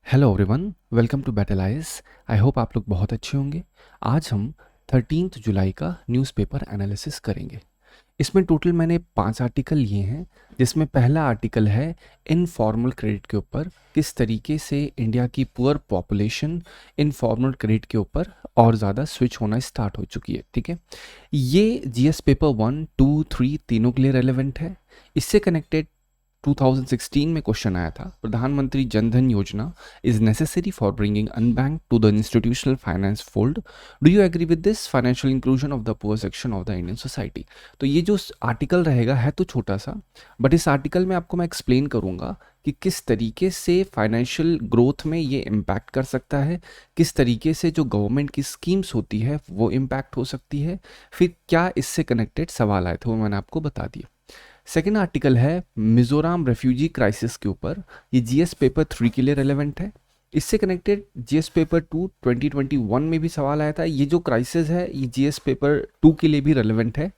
Hello everyone, welcome to battle eyes. I hope आप लोग बहुत अच्छे होंगे। आज हम 13 जुलाई का न्यूज़पेपर एनालिसिस करेंगे। इसमें टोटल मैंने 5 आर्टिकल लिए हैं, जिसमें पहला आर्टिकल है इनफॉर्मल क्रेडिट के ऊपर, किस तरीके से इंडिया की पुअर पॉपुलेशन इनफॉर्मल क्रेडिट के ऊपर और ज़्यादा स्विच होना स्टार्ट हो चुकी है। ठीक है, ये जीएस पेपर 1, 2, 3 तीनों के लिए रेलेवेंट है। इससे कनेक्टेड 2016 में क्वेश्चन आया था, Pradhan Mantri Jan Dhan Yojana is necessary for bringing unbanked to the institutional finance fold. Do you agree with this financial inclusion of the poor section of the Indian society. तो ये जो आर्टिकल रहेगा है तो छोटा सा, बट इस आर्टिकल में आपको मैं एक्सप्लेन करूंगा कि किस तरीके से फाइनेंशियल ग्रोथ में ये इम्पैक्ट कर सकता है, किस तरीके से जो गवर्नमेंट की स्कीम्स होती है वो इम्पैक्ट हो सकती है, फिर क्या इससे कनेक्टेड सवाल आए थे वो मैंने आपको बता दिया। सेकेंड आर्टिकल है मिजोरम रेफ्यूजी क्राइसिस के ऊपर। ये जीएस पेपर 3 के लिए रेलेवेंट है। इससे कनेक्टेड जीएस पेपर 2 2021 में भी सवाल आया था। ये जो क्राइसिस है ये जीएस पेपर 2 के लिए भी रेलेवेंट है।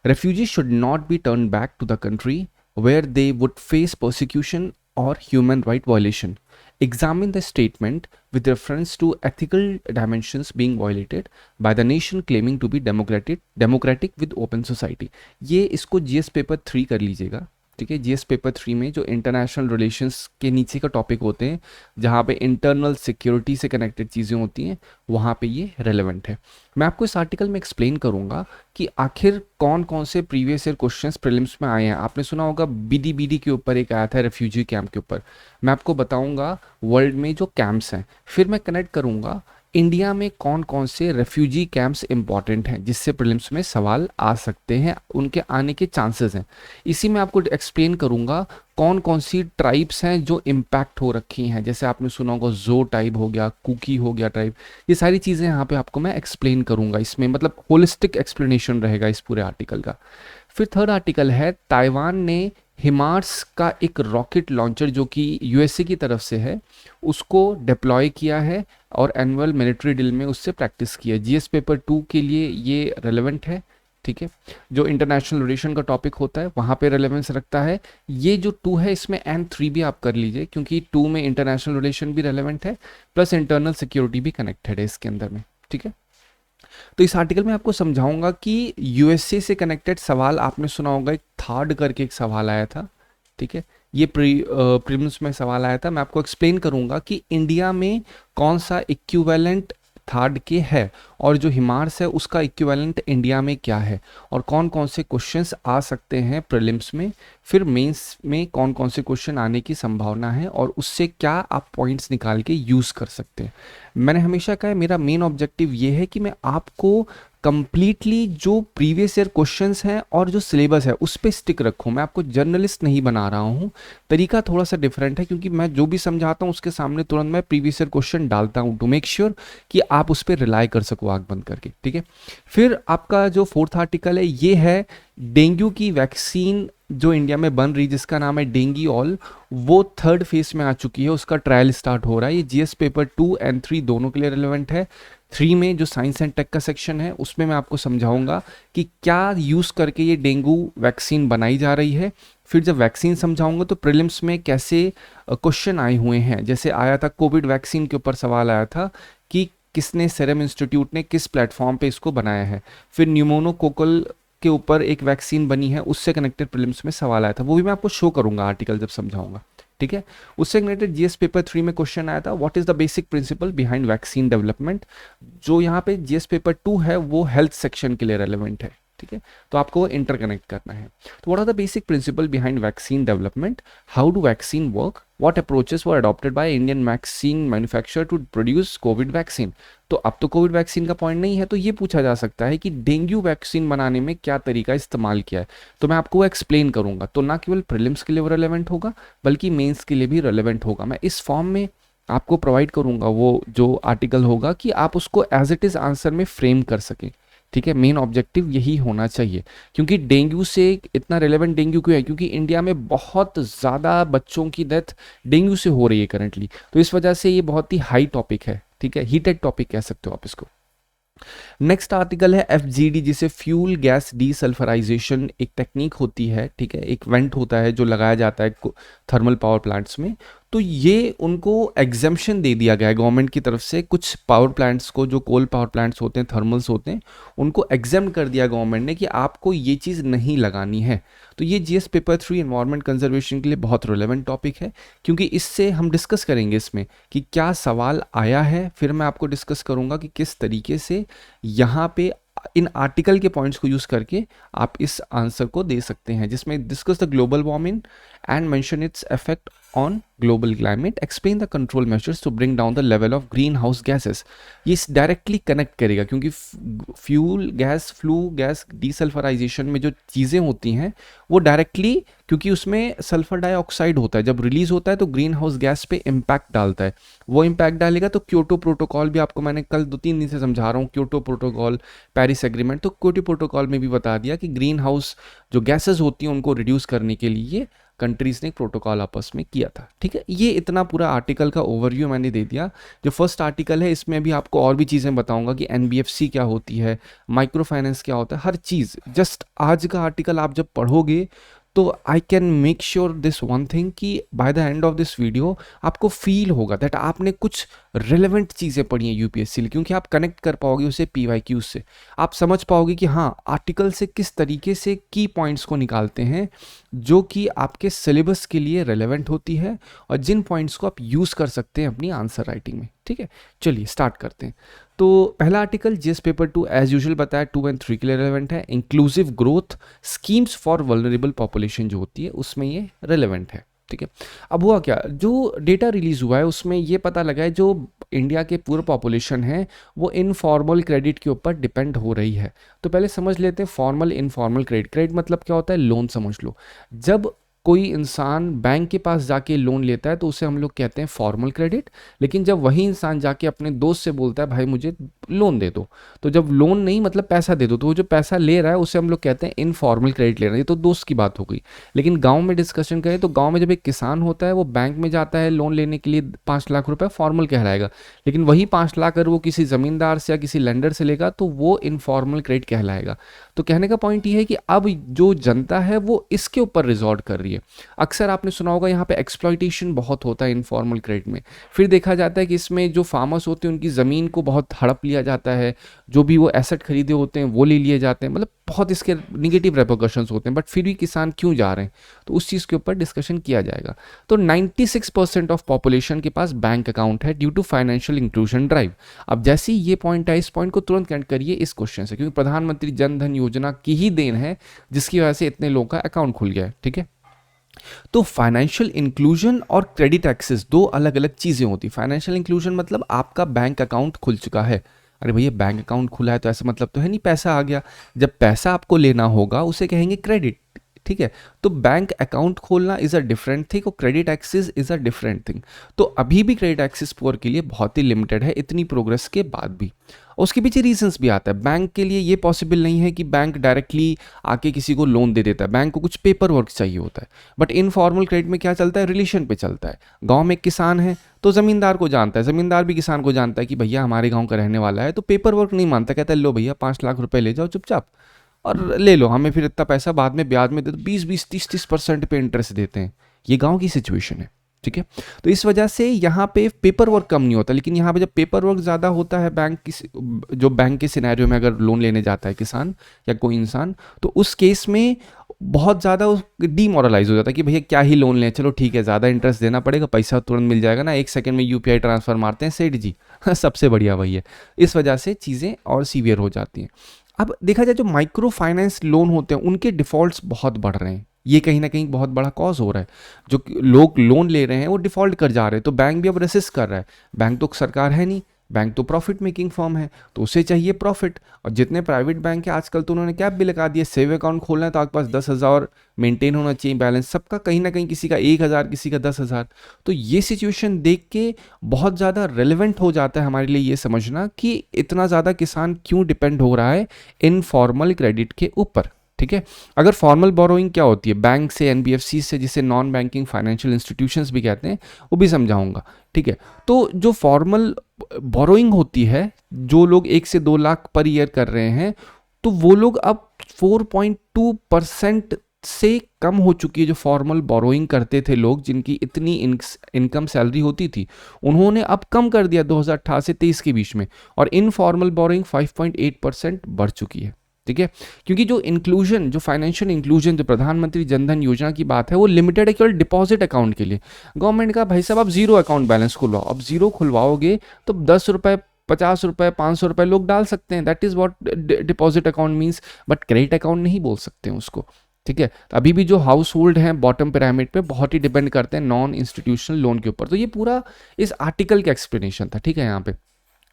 Refugee should not be turn back to the country where they would face persecution और human right violation. Examine the statement with reference to ethical dimensions being violated by the nation claiming to be democratic with open society। ये इसको GS paper 3 कर लीजिएगा। ठीक है, GS paper 3 में जो international relations के नीचे का टॉपिक होते हैं, जहाँ पे इंटरनल सिक्योरिटी से कनेक्टेड चीज़ें होती हैं, वहाँ पे ये रेलेवेंट है। मैं आपको इस आर्टिकल में एक्सप्लेन करूँगा कि आखिर कौन कौन से प्रीवियस ईयर क्वेश्चंस प्रीलिम्स में आए हैं। आपने सुना होगा बीडी के ऊपर एक आया था, रेफ्यूजी कैंप के ऊपर। मैं आपको बताऊंगा वर्ल्ड में जो कैंप्स हैं, फिर मैं कनेक्ट करूंगा इंडिया में कौन कौन से रेफ्यूजी कैंप्स इंपॉर्टेंट हैं जिससे प्रीलिम्स में सवाल आ सकते हैं, उनके आने के चांसेस हैं। इसी में आपको एक्सप्लेन करूंगा कौन कौन सी ट्राइब्स हैं जो इम्पैक्ट हो रखी हैं। जैसे आपने सुना होगा जो टाइप हो गया, कुकी हो गया ट्राइब, ये सारी चीज़ें यहाँ पे आपको मैं एक्सप्लेन करूंगा। इसमें मतलब होलिस्टिक एक्सप्लेनेशन रहेगा इस पूरे आर्टिकल का। फिर थर्ड आर्टिकल है ताइवान ने हिमार्स का एक रॉकेट लॉन्चर जो कि यूएसए की तरफ से है उसको डिप्लॉय किया है और एनुअल मिलिट्री ड्रिल में उससे प्रैक्टिस किया। जीएस पेपर 2 के लिए ये रेलेवेंट है। ठीक है, जो इंटरनेशनल रिलेशन का टॉपिक होता है वहाँ पे रेलेवेंस रखता है। ये जो 2 है इसमें N3 भी आप कर लीजिए, क्योंकि 2 में इंटरनेशनल रिलेशन भी रेलेवेंट है प्लस इंटरनल सिक्योरिटी भी कनेक्टेड है इसके अंदर में। ठीक है, तो इस आर्टिकल में आपको समझाऊंगा कि यूएसए से कनेक्टेड सवाल आपने सुना होगा, एक थर्ड करके एक सवाल आया था। ठीक है, ये प्रीलिम्स में सवाल आया था। मैं आपको एक्सप्लेन करूंगा कि इंडिया में कौन सा इक्विवेलेंट थर्ड के है और जो हिमार्स है उसका इक्विवेलेंट इंडिया में क्या है और कौन कौन से क्वेश्चंस आ सकते हैं प्रीलिम्स में, फिर मेंस में कौन कौन से क्वेश्चन आने की संभावना है और उससे क्या आप पॉइंट्स निकाल के यूज़ कर सकते हैं। मैंने हमेशा कहा है मेरा मेन ऑब्जेक्टिव ये है कि मैं आपको कंप्लीटली जो प्रीवियस ईयर क्वेश्चंस हैं और जो सिलेबस है उस पर स्टिक रखूं। मैं आपको जर्नलिस्ट नहीं बना रहा हूं। तरीका थोड़ा सा डिफरेंट है, क्योंकि मैं जो भी समझाता हूं उसके सामने तुरंत मैं प्रीवियस ईयर क्वेश्चन डालता हूं टू मेक श्योर कि आप उस पर रिलाई कर सको आंख बंद करके। ठीक है, फिर आपका जो फोर्थ आर्टिकल है ये है डेंगू की वैक्सीन जो इंडिया में बन रही जिसका नाम है डेंगी ऑल, वो थर्ड फेज में आ चुकी है, उसका ट्रायल स्टार्ट हो रहा है। ये जीएस पेपर 2 एंड 3 दोनों के लिए रिलेवेंट है। 3 में जो साइंस एंड टेक का सेक्शन है उसमें मैं आपको समझाऊंगा कि क्या यूज़ करके ये डेंगू वैक्सीन बनाई जा रही है। फिर जब वैक्सीन समझाऊंगा तो प्रीलिम्स में कैसे क्वेश्चन आए हुए हैं। जैसे आया था कोविड वैक्सीन के ऊपर सवाल आया था कि किसने, सीरम इंस्टीट्यूट ने किस प्लेटफॉर्म पे इसको बनाया है। फिर न्यूमोनोकोकल के ऊपर एक वैक्सीन बनी है, उससे कनेक्टेड प्रीलिम्स में सवाल आया था, वो भी मैं आपको शो करूंगा आर्टिकल जब समझाऊंगा। ठीक है, उससे कनेक्टेड जीएस पेपर 3 में क्वेश्चन आया था what is the basic principle behind vaccine development. जो यहाँ पे जीएस पेपर 2 है वो हेल्थ सेक्शन के लिए रेलेवेंट है। ठीक है, तो आपको इंटरकनेक्ट करना है। तो what are the basic principle behind vaccine development, how do vaccine work, what approaches were adopted by Indian vaccine manufacturer to produce COVID vaccine. तो अब तो कोविड वैक्सीन का पॉइंट नहीं है, तो ये पूछा जा सकता है कि डेंगू वैक्सीन बनाने में क्या तरीका इस्तेमाल किया है, तो मैं आपको एक्सप्लेन करूंगा। तो ना केवल प्रीलिम्स के लिए वो रेलेवेंट होगा बल्कि मेंस के लिए भी रेलेवेंट होगा। मैं इस फॉर्म में आपको प्रोवाइड करूंगा वो जो आर्टिकल होगा कि आप उसको एज इट इज आंसर में फ्रेम कर सकें। ठीक है, मेन ऑब्जेक्टिव यही होना चाहिए। क्योंकि डेंगू से इतना रेलेवेंट डेंगू क्यों है, क्योंकि इंडिया में बहुत ज़्यादा बच्चों की डेथ डेंगू से हो रही है करंटली, तो इस वजह से ये बहुत ही हाई टॉपिक है। ठीक है, हीटेड टॉपिक कह सकते हो आप इसको। नेक्स्ट आर्टिकल है एफजीडी, जिसे फ्यूल गैस डीसल्फराइजेशन एक टेक्निक होती है। ठीक है, एक वेंट होता है जो लगाया जाता है थर्मल पावर प्लांट्स में, तो ये उनको एग्जेम्पशन दे दिया गया है गवर्नमेंट की तरफ से। कुछ पावर प्लांट्स को, जो कोल पावर प्लांट्स होते हैं, थर्मल्स होते हैं, उनको एग्जेम्प्ट कर दिया गवर्नमेंट ने कि आपको ये चीज़ नहीं लगानी है। तो ये जीएस पेपर 3 एनवायरनमेंट कंजर्वेशन के लिए बहुत रिलेवेंट टॉपिक है, क्योंकि इससे हम डिस्कस करेंगे इसमें कि क्या सवाल आया है, फिर मैं आपको डिस्कस करूंगा कि किस तरीके से यहाँ पे इन आर्टिकल के पॉइंट्स को यूज करके आप इस आंसर को दे सकते हैं, जिसमें discuss the global warming and mention its effect on global climate, explain the control measures to bring down the level of green house gases. ये डायरेक्टली कनेक्ट करेगा, क्योंकि fuel gas, flue gas desulphurization में जो चीज़ें होती हैं वो directly, क्योंकि उसमें सल्फर डाइऑक्साइड होता है, जब रिलीज होता है तो ग्रीन हाउस गैस पे इम्पैक्ट डालता है। वो इम्पैक्ट डालेगा तो क्योटो प्रोटोकॉल भी आपको मैंने कल 2-3 दिन से समझा रहा हूँ, क्योटो प्रोटोकॉल, पेरिस एग्रीमेंट, तो क्योटो प्रोटोकॉल में भी बता दिया कि ग्रीन हाउस जो गैसेस होती हैं उनको रिड्यूस करने के लिए कंट्रीज ने प्रोटोकॉल आपस में किया था। ठीक है, ये इतना पूरा आर्टिकल का ओवरव्यू मैंने दे दिया। जो फर्स्ट आर्टिकल है इसमें भी आपको और भी चीज़ें बताऊंगा कि एनबीएफसी क्या होती है, माइक्रो फाइनेंस क्या होता है, हर चीज़। जस्ट आज का आर्टिकल आप जब पढ़ोगे तो I can make sure this one thing कि by the end of this video आपको फील होगा दैट आपने कुछ रिलेवेंट चीज़ें पढ़ी हैं यूपीएससी लिए, क्योंकि आप कनेक्ट कर पाओगे उसे पीवाईक्यू से। आप समझ पाओगे कि हाँ, आर्टिकल से किस तरीके से की पॉइंट्स को निकालते हैं जो कि आपके सिलेबस के लिए रेलेवेंट होती है, और जिन पॉइंट्स को आप यूज़ कर सकते हैं अपनी आंसर राइटिंग में। ठीक है, चलिए स्टार्ट करते हैं। तो पहला article GS paper 2 as usual बताया 2 और 3 के लिए रेलेवेंट है। Inclusive growth schemes for vulnerable population जो होती है उसमें ये रेलेवेंट है। ठीक है, अब हुआ क्या, जो डेटा रिलीज हुआ है उसमें ये पता लगा है जो इंडिया के पूरा पॉपुलेशन है वो इनफॉर्मल क्रेडिट के ऊपर डिपेंड हो रही है। तो पहले समझ लेते हैं फॉर्मल इनफॉर्मल क्रेडिट। क्रेडिट मतलब क्या होता है, लोन समझ लो। जब कोई इंसान बैंक के पास जाके लोन लेता है तो उसे हम लोग कहते हैं फॉर्मल क्रेडिट। लेकिन जब वही इंसान जाके अपने दोस्त से बोलता है भाई मुझे लोन दे दो, तो जब लोन नहीं मतलब पैसा दे दो, तो वो जो पैसा ले रहा है उसे हम लोग कहते हैं इनफॉर्मल क्रेडिट ले रहा है। ये तो दोस्त की बात हो गई। लेकिन गांव में डिस्कशन करें तो गांव में जब एक किसान होता है वो बैंक में जाता है लोन लेने के लिए 5 लाख रुपए, फॉर्मल कहलाएगा। लेकिन वही 5 लाख अगर वो किसी ज़मींदार से या किसी लेंडर से लेगा तो वो इनफॉर्मल क्रेडिट कहलाएगा। तो कहने का पॉइंट ये है कि अब जो जनता है वो इसके ऊपर रिजॉर्ट कर रही है। अक्सर आपने सुना होगा यहाँ पे एक्सप्लॉइटेशन बहुत होता है इनफॉर्मल क्रेडिट में। फिर देखा जाता है कि इसमें जो फार्मर्स होते हैं उनकी ज़मीन को बहुत हड़प लिया जाता है, जो भी वो एसेट खरीदे होते हैं वो ले लिए जाते हैं, मतलब बहुत इसके निगेटिव रेपरकशंस होते हैं। बट फिर भी किसान क्यों जा रहे हैं, तो उस चीज़ के ऊपर डिस्कशन किया जाएगा। तो 96% ऑफ पॉपुलेशन के पास बैंक अकाउंट है due to financial inclusion drive. अब जैसे ही ये पॉइंट है, इस पॉइंट को तुरंत कनेक्ट करिए इस क्वेश्चन से, क्योंकि प्रधानमंत्री जन धन योजना की ही देन है जिसकी वजह से इतने लोगों का अकाउंट खुल गया है। ठीक है, तो फाइनेंशियल इंक्लूजन और क्रेडिट एक्सेस दो अलग अलग चीजें होती। फाइनेंशियल इंक्लूजन मतलब आपका बैंक अकाउंट खुल चुका है। अरे भैया बैंक अकाउंट खुला है तो ऐसा मतलब तो है नहीं पैसा आ गया। जब पैसा आपको लेना होगा उसे कहेंगे क्रेडिट। ठीक है, तो बैंक अकाउंट खोलना इज अ डिफरेंट थिंग और credit access is a different thing. तो अभी भी क्रेडिट एक्सेस पुअर के लिए बहुत ही लिमिटेड है इतनी प्रोग्रेस के बाद भी। उसके पीछे रीजंस भी आता है। बैंक के लिए ये पॉसिबल नहीं है कि बैंक डायरेक्टली आके किसी को लोन दे देता है, बैंक को कुछ पेपर वर्क चाहिए होता है। बट इनफॉर्मल क्रेडिट में क्या चलता है, रिलेशन पे चलता है। गांव में एक किसान है तो जमींदार को जानता है, जमींदार भी किसान को जानता है कि भैया हमारे गांव का रहने वाला है, तो पेपर वर्क नहीं मानता, कहता है लो भैया 5 लाख रुपए ले जाओ चुपचाप और ले लो, हमें फिर इतना पैसा बाद में ब्याज में दे दो, 20-20, 30-30% पे इंटरेस्ट देते हैं। ये गांव की सिचुएशन है। ठीक है, तो इस वजह से यहाँ पे पेपर वर्क कम नहीं होता। लेकिन यहाँ पे जब पेपर वर्क ज़्यादा होता है बैंक की, जो बैंक के सिनेरियो में अगर लोन लेने जाता है किसान या कोई इंसान, तो उस केस में बहुत ज़्यादा डीमोरलाइज हो जाता है कि भैया क्या ही लोन लें, चलो ठीक है ज़्यादा इंटरेस्ट देना पड़ेगा, पैसा तुरंत मिल जाएगा ना, 1 सेकंड में यूपीआई ट्रांसफर मारते हैं सेठ जी सबसे बढ़िया वही है। इस वजह से चीज़ें और सीवियर हो जाती हैं। अब देखा जाए जो माइक्रो फाइनेंस लोन होते हैं उनके डिफ़ॉल्ट्स बहुत बढ़ रहे हैं। ये कहीं ना कहीं बहुत बड़ा कॉज हो रहा है। जो लोग लोन ले रहे हैं वो डिफ़ॉल्ट कर जा रहे हैं, तो बैंक भी अब रेसिस्ट कर रहा है। बैंक तो सरकार है नहीं, बैंक तो प्रॉफिट मेकिंग फर्म है, तो उसे चाहिए प्रॉफिट। और जितने प्राइवेट बैंक है आजकल तो उन्होंने कैप भी लगा दिया, सेव अकाउंट खोलना है तो आपके पास 10,000 मेंटेन होना चाहिए बैलेंस सबका, कहीं ना कहीं किसी का 1,000 किसी का 10,000। तो ये सिचुएशन देख के बहुत ज़्यादा रेलिवेंट हो जाता है हमारे लिए ये समझना कि इतना ज़्यादा किसान क्यों डिपेंड हो रहा है इनफॉर्मल क्रेडिट के ऊपर। ठीक है, अगर फॉर्मल बोरोइंग क्या होती है, बैंक से, एनबीएफसी से, जिसे नॉन बैंकिंग फाइनेंशियल इंस्टीट्यूशंस भी कहते हैं, वो भी समझाऊंगा। ठीक है, तो जो फॉर्मल बोरोइंग होती है, जो लोग 1 से 2 लाख पर ईयर कर रहे हैं, तो वो लोग अब 4.2% से कम हो चुकी है जो फॉर्मल बोरोइंग करते थे लोग, जिनकी इतनी इनकम सैलरी होती थी, उन्होंने अब कम कर दिया 2018 से 23 के बीच में, और इनफॉर्मल बोरोइंग 5.8% बढ़ चुकी है। ठीक है, क्योंकि जो इंक्लूजन, जो फाइनेंशियल इंक्लूजन, जो प्रधानमंत्री जनधन योजना की बात है, वो लिमिटेड है केवल डिपॉजिट अकाउंट के लिए। गवर्नमेंट का भाई साहब आप जीरो अकाउंट बैलेंस खुलवाओ, अब जीरो खुलवाओगे तो 10 रुपए, 50 रुपए, 500 रुपए लोग डाल सकते हैं, that is what deposit account means, but credit account नहीं बोल सकते हैं उसको। ठीक है, तो अभी भी जो हाउस होल्ड हैं बॉटम पिरामिड पे बहुत ही डिपेंड करते हैं नॉन इंस्टीट्यूशनल लोन के ऊपर। तो ये पूरा इस आर्टिकल का एक्सप्लेनेशन था। ठीक है, यहाँ पे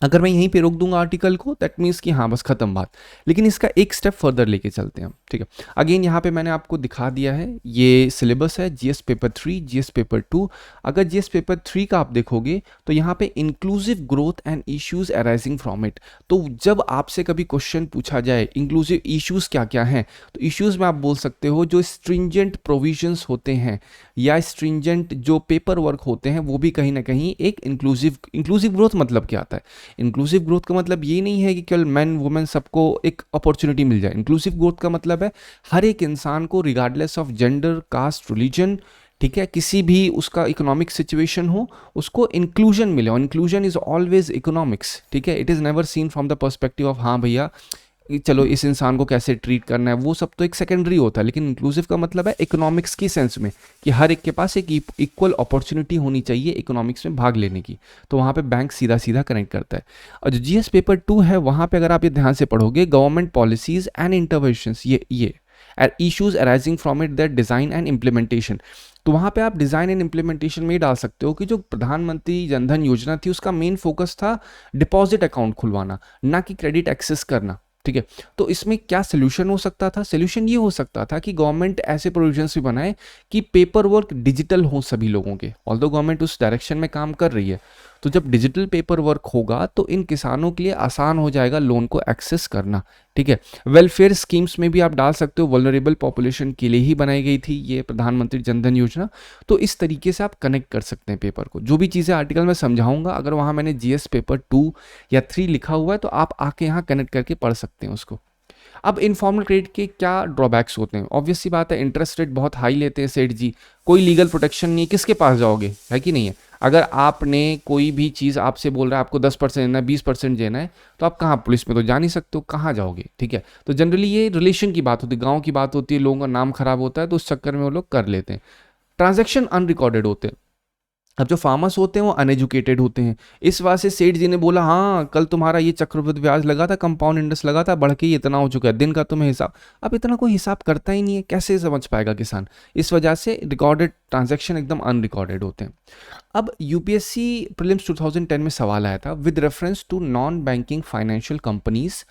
अगर मैं यहीं पे रोक दूंगा आर्टिकल को, दैट मीन्स कि हाँ बस खत्म बात, लेकिन इसका एक स्टेप फर्दर लेके चलते हैं हम। ठीक है, अगेन यहाँ पे मैंने आपको दिखा दिया है, ये सिलेबस है जीएस पेपर 3, जीएस पेपर 2। अगर जीएस पेपर 3 का आप देखोगे तो यहाँ पे inclusive growth and issues arising from it. तो जब आपसे कभी क्वेश्चन पूछा जाए इंक्लूसिव इश्यूज क्या क्या हैं, तो इश्यूज में आप बोल सकते हो जो स्ट्रिंजेंट प्रोविजंस होते हैं या स्ट्रिंजेंट जो पेपर वर्क होते हैं, वो भी कहीं ना कहीं एक इंक्लूसिव ग्रोथ मतलब क्या आता है? इंक्लूसिव ग्रोथ का मतलब ये नहीं है कि केवल मैन वुमेन सबको एक अपॉर्चुनिटी मिल जाए। इंक्लूसिव ग्रोथ का मतलब है हर एक इंसान को regardless of gender, caste, religion, ठीक है, किसी भी उसका इकोनॉमिक सिचुएशन हो, उसको इंक्लूजन मिले। और इंक्लूजन इज ऑलवेज इकोनॉमिक्स। ठीक है, it is never seen from the perspective of हाँ भैया चलो इस इंसान को कैसे ट्रीट करना है, वो सब तो एक सेकेंडरी होता है, लेकिन इंक्लूसिव का मतलब है इकोनॉमिक्स की सेंस में कि हर एक के पास एक इक्वल अपॉर्चुनिटी होनी चाहिए इकोनॉमिक्स में भाग लेने की। तो वहाँ पे बैंक सीधा सीधा कनेक्ट करता है। और जो जीएस पेपर 2 है, वहाँ पे अगर आप ये ध्यान से पढ़ोगे, गवर्नमेंट पॉलिसीज एंड इंटरवेंशंस, ये issues arising from it, that design and implementation. तो वहाँ पे आप डिज़ाइन एंड इम्प्लीमेंटेशन में ही डाल सकते हो कि जो प्रधानमंत्री जनधन योजना थी उसका मेन फोकस था डिपॉजिट अकाउंट खुलवाना, ना कि क्रेडिट एक्सेस करना। ठीक है, तो इसमें क्या सोल्यूशन हो सकता था? सोल्यूशन ये हो सकता था कि गवर्नमेंट ऐसे प्रोविजंस भी बनाए कि पेपर वर्क डिजिटल हो सभी लोगों के। ऑल्दो गवर्नमेंट उस डायरेक्शन में काम कर रही है, तो जब डिजिटल पेपर वर्क होगा तो इन किसानों के लिए आसान हो जाएगा लोन को एक्सेस करना। ठीक है, वेलफेयर स्कीम्स में भी आप डाल सकते हो, वल्नरेबल पॉपुलेशन के लिए ही बनाई गई थी ये प्रधानमंत्री जनधन योजना। तो इस तरीके से आप कनेक्ट कर सकते हैं पेपर को। जो भी चीज़ें आर्टिकल में समझाऊंगा, अगर वहाँ मैंने जीएस पेपर 2 या 3 लिखा हुआ है तो आप आके यहाँ कनेक्ट करके पढ़ सकते हैं उसको। अब इनफॉर्मल क्रेडिट के क्या ड्रॉबैक्स होते हैं? ऑब्वियस सी बात है, इंटरेस्ट रेट बहुत हाई लेते हैं सेठ जी, कोई लीगल प्रोटेक्शन नहीं है, किसके पास जाओगे, है कि नहीं है? अगर आपने कोई भी चीज़ आपसे बोल रहा है आपको 10% देना है, 20% देना है, तो आप कहाँ, पुलिस में तो जा नहीं सकते हो, कहाँ जाओगे? ठीक है, तो जनरली ये रिलेशन की बात होती है, गाँव की बात होती है, लोगों का नाम खराब होता है, तो उस चक्कर में वो लोग कर लेते हैं। ट्रांजैक्शन अनरिकॉर्डेड होते हैं। अब जो फार्मर्स होते हैं वो अनएजुकेटेड होते हैं, इस वजह से सेठ जी ने बोला हाँ कल तुम्हारा ये चक्रवृद्धि ब्याज लगा था, कंपाउंड इंटरेस्ट लगा था, बढ़ के ये इतना हो चुका है, दिन का तुम्हें हिसाब। अब इतना कोई हिसाब करता ही नहीं है, कैसे समझ पाएगा किसान? इस वजह से रिकॉर्डेड ट्रांजैक्शन एकदम अनरिकॉर्डेड होते हैं। अब यूपीएससी प्रीलिम्स 2010 में सवाल आया था, with reference to non banking financial companies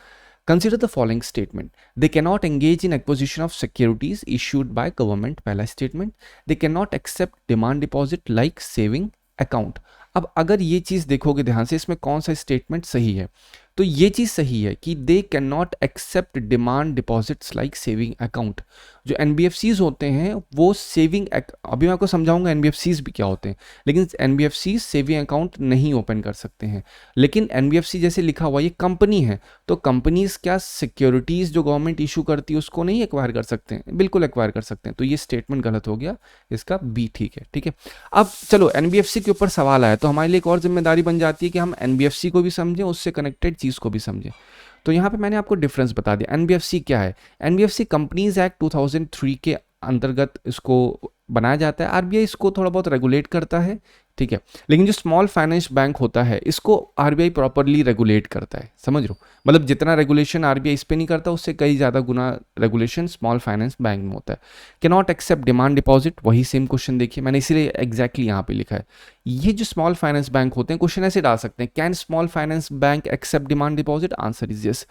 consider the following statement. They cannot engage in acquisition of securities issued by government. पहला statement, they cannot accept demand deposit like saving account. अब अगर ये चीज़ देखोगे ध्यान से, इसमें कौन सा स्टेटमेंट सही है? तो ये चीज़ सही है कि they can not accept demand deposits like saving account. जो एनबीएफसीज होते हैं वो सेविंग, अभी मैं आपको समझाऊंगा एनबीएफसीज भी क्या होते हैं, लेकिन एनबीएफसीज सेविंग अकाउंट नहीं ओपन कर सकते हैं। लेकिन एनबीएफसी जैसे लिखा हुआ ये कंपनी है, तो कंपनीज क्या सिक्योरिटीज़ जो गवर्नमेंट इशू करती है उसको नहीं एक्वायर कर सकते हैं? बिल्कुल एक्वायर कर सकते हैं। तो ये स्टेटमेंट गलत हो गया, इसका बी ठीक है। ठीक है, अब चलो एनबीएफसी के ऊपर सवाल आया तो हमारे लिए एक और जिम्मेदारी बन जाती है कि हम एनबीएफसी को भी समझें, उससे कनेक्टेड चीज़ को भी समझें। तो यहाँ पे मैंने आपको डिफरेंस बता दिया। एनबीएफसी क्या है? एनबीएफसी कंपनीज एक्ट 2003 के अंतर्गत इसको बनाया जाता है। आरबीआई इसको थोड़ा बहुत रेगुलेट करता है, ठीक है, लेकिन जो स्मॉल फाइनेंस बैंक होता है इसको आरबीआई प्रॉपरली रेगुलेट करता है, समझ लो, मतलब जितना रेगुलेशन आरबीआई इस पे नहीं करता उससे कई ज़्यादा गुना रेगुलेशन स्मॉल फाइनेंस बैंक में होता है। Can not accept demand deposit, वही सेम क्वेश्चन देखिए, मैंने इसीलिए एग्जैक्टली यहाँ पे लिखा है। ये जो स्मॉल फाइनेंस बैंक होते हैं, क्वेश्चन ऐसे डाल सकते हैं, can small finance bank accept demand deposit? Answer is yes.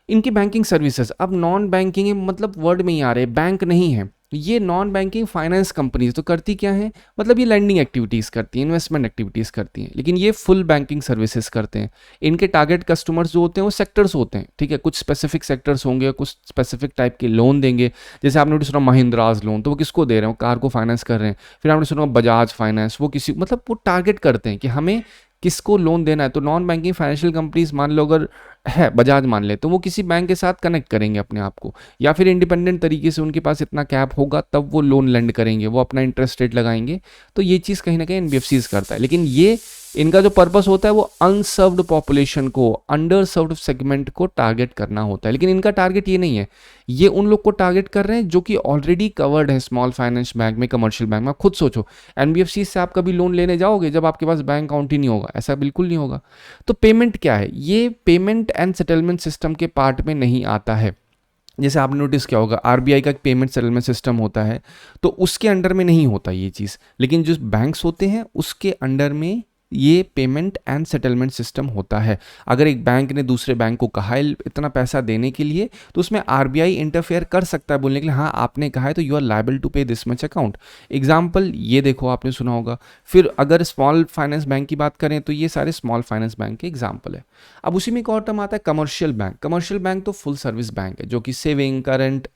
इनकी बैंकिंग सर्विसेज, अब नॉन बैंकिंग मतलब वर्ड में ही आ रहे हैं, बैंक नहीं है ये, नॉन बैंकिंग फाइनेंस कंपनीज तो करती क्या है, मतलब ये लैंडिंग एक्टिविटीज़ करती हैं, इन्वेस्टमेंट एक्टिविटीज़ करती हैं, लेकिन ये फुल बैंकिंग सर्विसेज करते हैं। इनके टारगेट कस्टमर्स जो होते हैं वो सेक्टर्स होते हैं, ठीक है, कुछ स्पेसिफिक सेक्टर्स होंगे, कुछ स्पेसिफिक टाइप के लोन देंगे। जैसे आपने सुना महिंद्राज लोन, तो वो किसको दे रहे हैं? कार को फाइनेंस कर रहे हैं। फिर आपने सुना बजाज फाइनेंस, वो किसी, मतलब वो टारगेट करते हैं कि हमें किसको लोन देना है। तो नॉन बैंकिंग फाइनेंशियल कंपनीज, मान लो अगर है, बजाज मान ले, तो वो किसी बैंक के साथ कनेक्ट करेंगे अपने आप को, या फिर इंडिपेंडेंट तरीके से उनके पास इतना कैप होगा तब वो लोन लेंड करेंगे, वो अपना इंटरेस्ट रेट लगाएंगे। तो ये चीज़ कहीं ना कहीं एनबीएफसीज करता है, लेकिन ये इनका जो पर्पस होता है वो अनसर्व्ड पॉपुलेशन को, अंडर सर्व्ड सेगमेंट को टारगेट करना होता है। लेकिन इनका टारगेट ये नहीं है, ये उन लोग को टारगेट कर रहे हैं जो कि ऑलरेडी कवर्ड है स्मॉल फाइनेंस बैंक में, कमर्शियल बैंक में। आप खुद सोचो, एनबीएफसी से आप कभी लोन लेने जाओगे जब आपके पास बैंक अकाउंट ही नहीं होगा? ऐसा बिल्कुल नहीं होगा। तो पेमेंट क्या है, ये पेमेंट एंड सेटलमेंट सिस्टम के पार्ट में नहीं आता है। जैसे आपने नोटिस किया होगा, आरबीआई का एक पेमेंट सेटलमेंट सिस्टम होता है, तो उसके अंडर में नहीं होता ये चीज़, लेकिन जो बैंक्स होते हैं उसके अंडर में ये पेमेंट एंड सेटलमेंट सिस्टम होता है। अगर एक बैंक ने दूसरे बैंक को कहा है इतना पैसा देने के लिए, तो उसमें आरबीआई इंटरफेयर कर सकता है, बोलने के लिए हाँ आपने कहा है तो यू आर लायबल टू पे दिस मच अकाउंट। एग्जाम्पल ये देखो, आपने सुना होगा। फिर अगर स्मॉल फाइनेंस बैंक की बात करें तो ये सारे स्मॉल फाइनेंस बैंक के एग्जाम्पल है। अब उसी में एक और टर्म आता है कमर्शियल बैंक। कमर्शियल बैंक तो फुल सर्विस बैंक है, जो कि सेविंग, करंट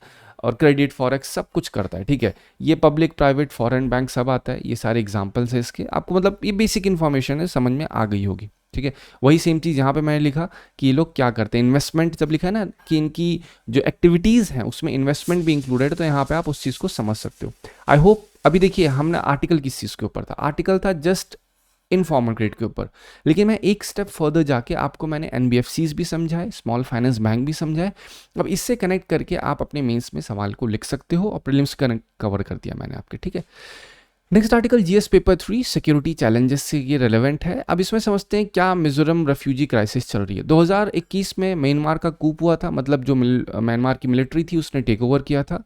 और क्रेडिट, फॉरेक्स सब कुछ करता है, ठीक है। ये पब्लिक, प्राइवेट, फॉरेन बैंक सब आता है। ये सारे एग्जांपल्स है इसके, आपको मतलब ये बेसिक इन्फॉर्मेशन है, समझ में आ गई होगी, ठीक है। वही सेम चीज़ यहाँ पे मैंने लिखा कि ये लोग क्या करते हैं, इन्वेस्टमेंट जब लिखा है ना कि इनकी जो एक्टिविटीज़ हैं उसमें इन्वेस्टमेंट भी इंक्लूडेड है, तो यहाँ पे आप उस चीज़ को समझ सकते हो। I hope. अभी देखिए, हमने आर्टिकल किस चीज़ के ऊपर था? आर्टिकल था जस्ट इनफॉर्मल क्रेडिट के ऊपर, लेकिन मैं एक स्टेप फर्दर जाके आपको मैंने एनबीएफसीज भी समझाए, स्मॉल फाइनेंस बैंक भी समझाए। अब इससे कनेक्ट करके आप अपने मेंस में सवाल को लिख सकते हो, और प्रीलिम्स कवर कर दिया मैंने आपके, ठीक है। Next article GS paper 3 security challenges से ये रेलेवेंट है। अब इसमें समझते हैं क्या मिजोरम रेफ्यूजी क्राइसिस चल रही है। 2021 में म्यांमार का कूप हुआ था, मतलब जो म्यांमार की मिलिट्री थी उसने टेक ओवर किया था,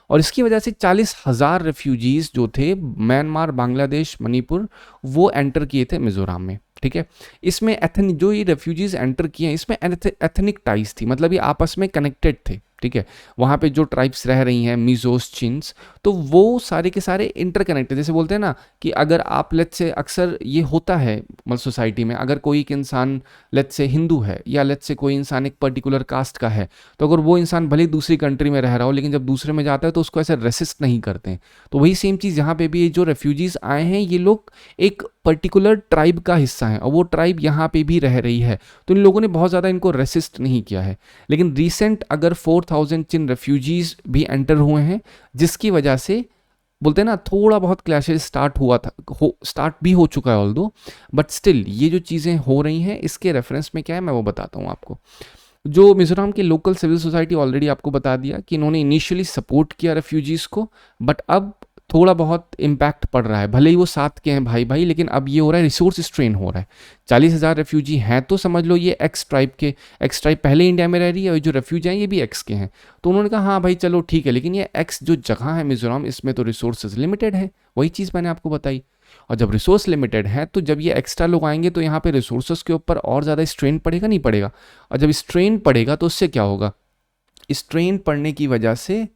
और इसकी वजह से 40,000 रेफ्यूजीज जो थे म्यांमार, बांग्लादेश, मणिपुर, वो एंटर किए थे मिजोरम में, ठीक है। इसमें जो ये रेफ्यूजीज एंटर किए हैं इसमें एथनिक टाइज थी, मतलब ये आपस में कनेक्टेड थे, ठीक है। वहाँ पे जो ट्राइब्स रह रही हैं, मिजोस, चिन्स, तो वो सारे के सारे इंटरकनेक्टेड। जैसे बोलते हैं ना कि अगर आप लेट्स से, अक्सर ये होता है मतलब सोसाइटी में, अगर कोई एक इंसान लेट्स से हिंदू है, या लेट्स से कोई इंसान एक पर्टिकुलर कास्ट का है, तो अगर वो इंसान भले दूसरी कंट्री में रह रहा हो, लेकिन जब दूसरे में जाता है तो उसको ऐसे रेसिस्ट नहीं करते हैं। तो वही सेम चीज़ यहाँ पे भी, ये जो रेफ्यूजीज आए हैं ये लोग एक पर्टिकुलर ट्राइब का हिस्सा है, और वो ट्राइब यहाँ पे भी रह रही है, तो इन लोगों ने बहुत ज़्यादा इनको रेसिस्ट नहीं किया है। लेकिन रिसेंट अगर 4,000 चिन रेफ्यूजीज भी एंटर हुए हैं, जिसकी वजह से बोलते हैं ना थोड़ा बहुत क्लैशेस स्टार्ट हुआ था, स्टार्ट भी हो चुका है ऑल्दो, बट स्टिल ये जो चीज़ें हो रही हैं इसके रेफरेंस में क्या है मैं वो बताता हूँ आपको। जो मिजोरम की लोकल सिविल सोसाइटी, ऑलरेडी आपको बता दिया कि इन्होंने इनिशियली सपोर्ट किया रेफ्यूजीज़ को, बट अब थोड़ा बहुत इम्पैक्ट पड़ रहा है। भले ही वो साथ के हैं भाई भाई, लेकिन अब ये हो रहा है रिसोर्स स्ट्रेन हो रहा है। 40,000 रेफ्यूजी हैं तो समझ लो ये एक्स ट्राइब के, एक्स ट्राइब पहले इंडिया में रह रही है, और जो रेफ्यूजी हैं ये भी एक्स के हैं। तो उन्होंने कहा हाँ भाई चलो ठीक है, लेकिन ये एक्स जो जगह है मिजोरम, इसमें तो रिसोर्सेज लिमिटेड है, वही चीज़ मैंने आपको बताई। और जब रिसोर्स लिमिटेड है तो जब ये एक्स्ट्रा लोग आएंगे तो यहाँ पे रिसोर्सेज के ऊपर और ज़्यादा स्ट्रेन पड़ेगा, नहीं पड़ेगा? और जब स्ट्रेन पड़ेगा तो उससे क्या होगा? स्ट्रेन पड़ने की वजह से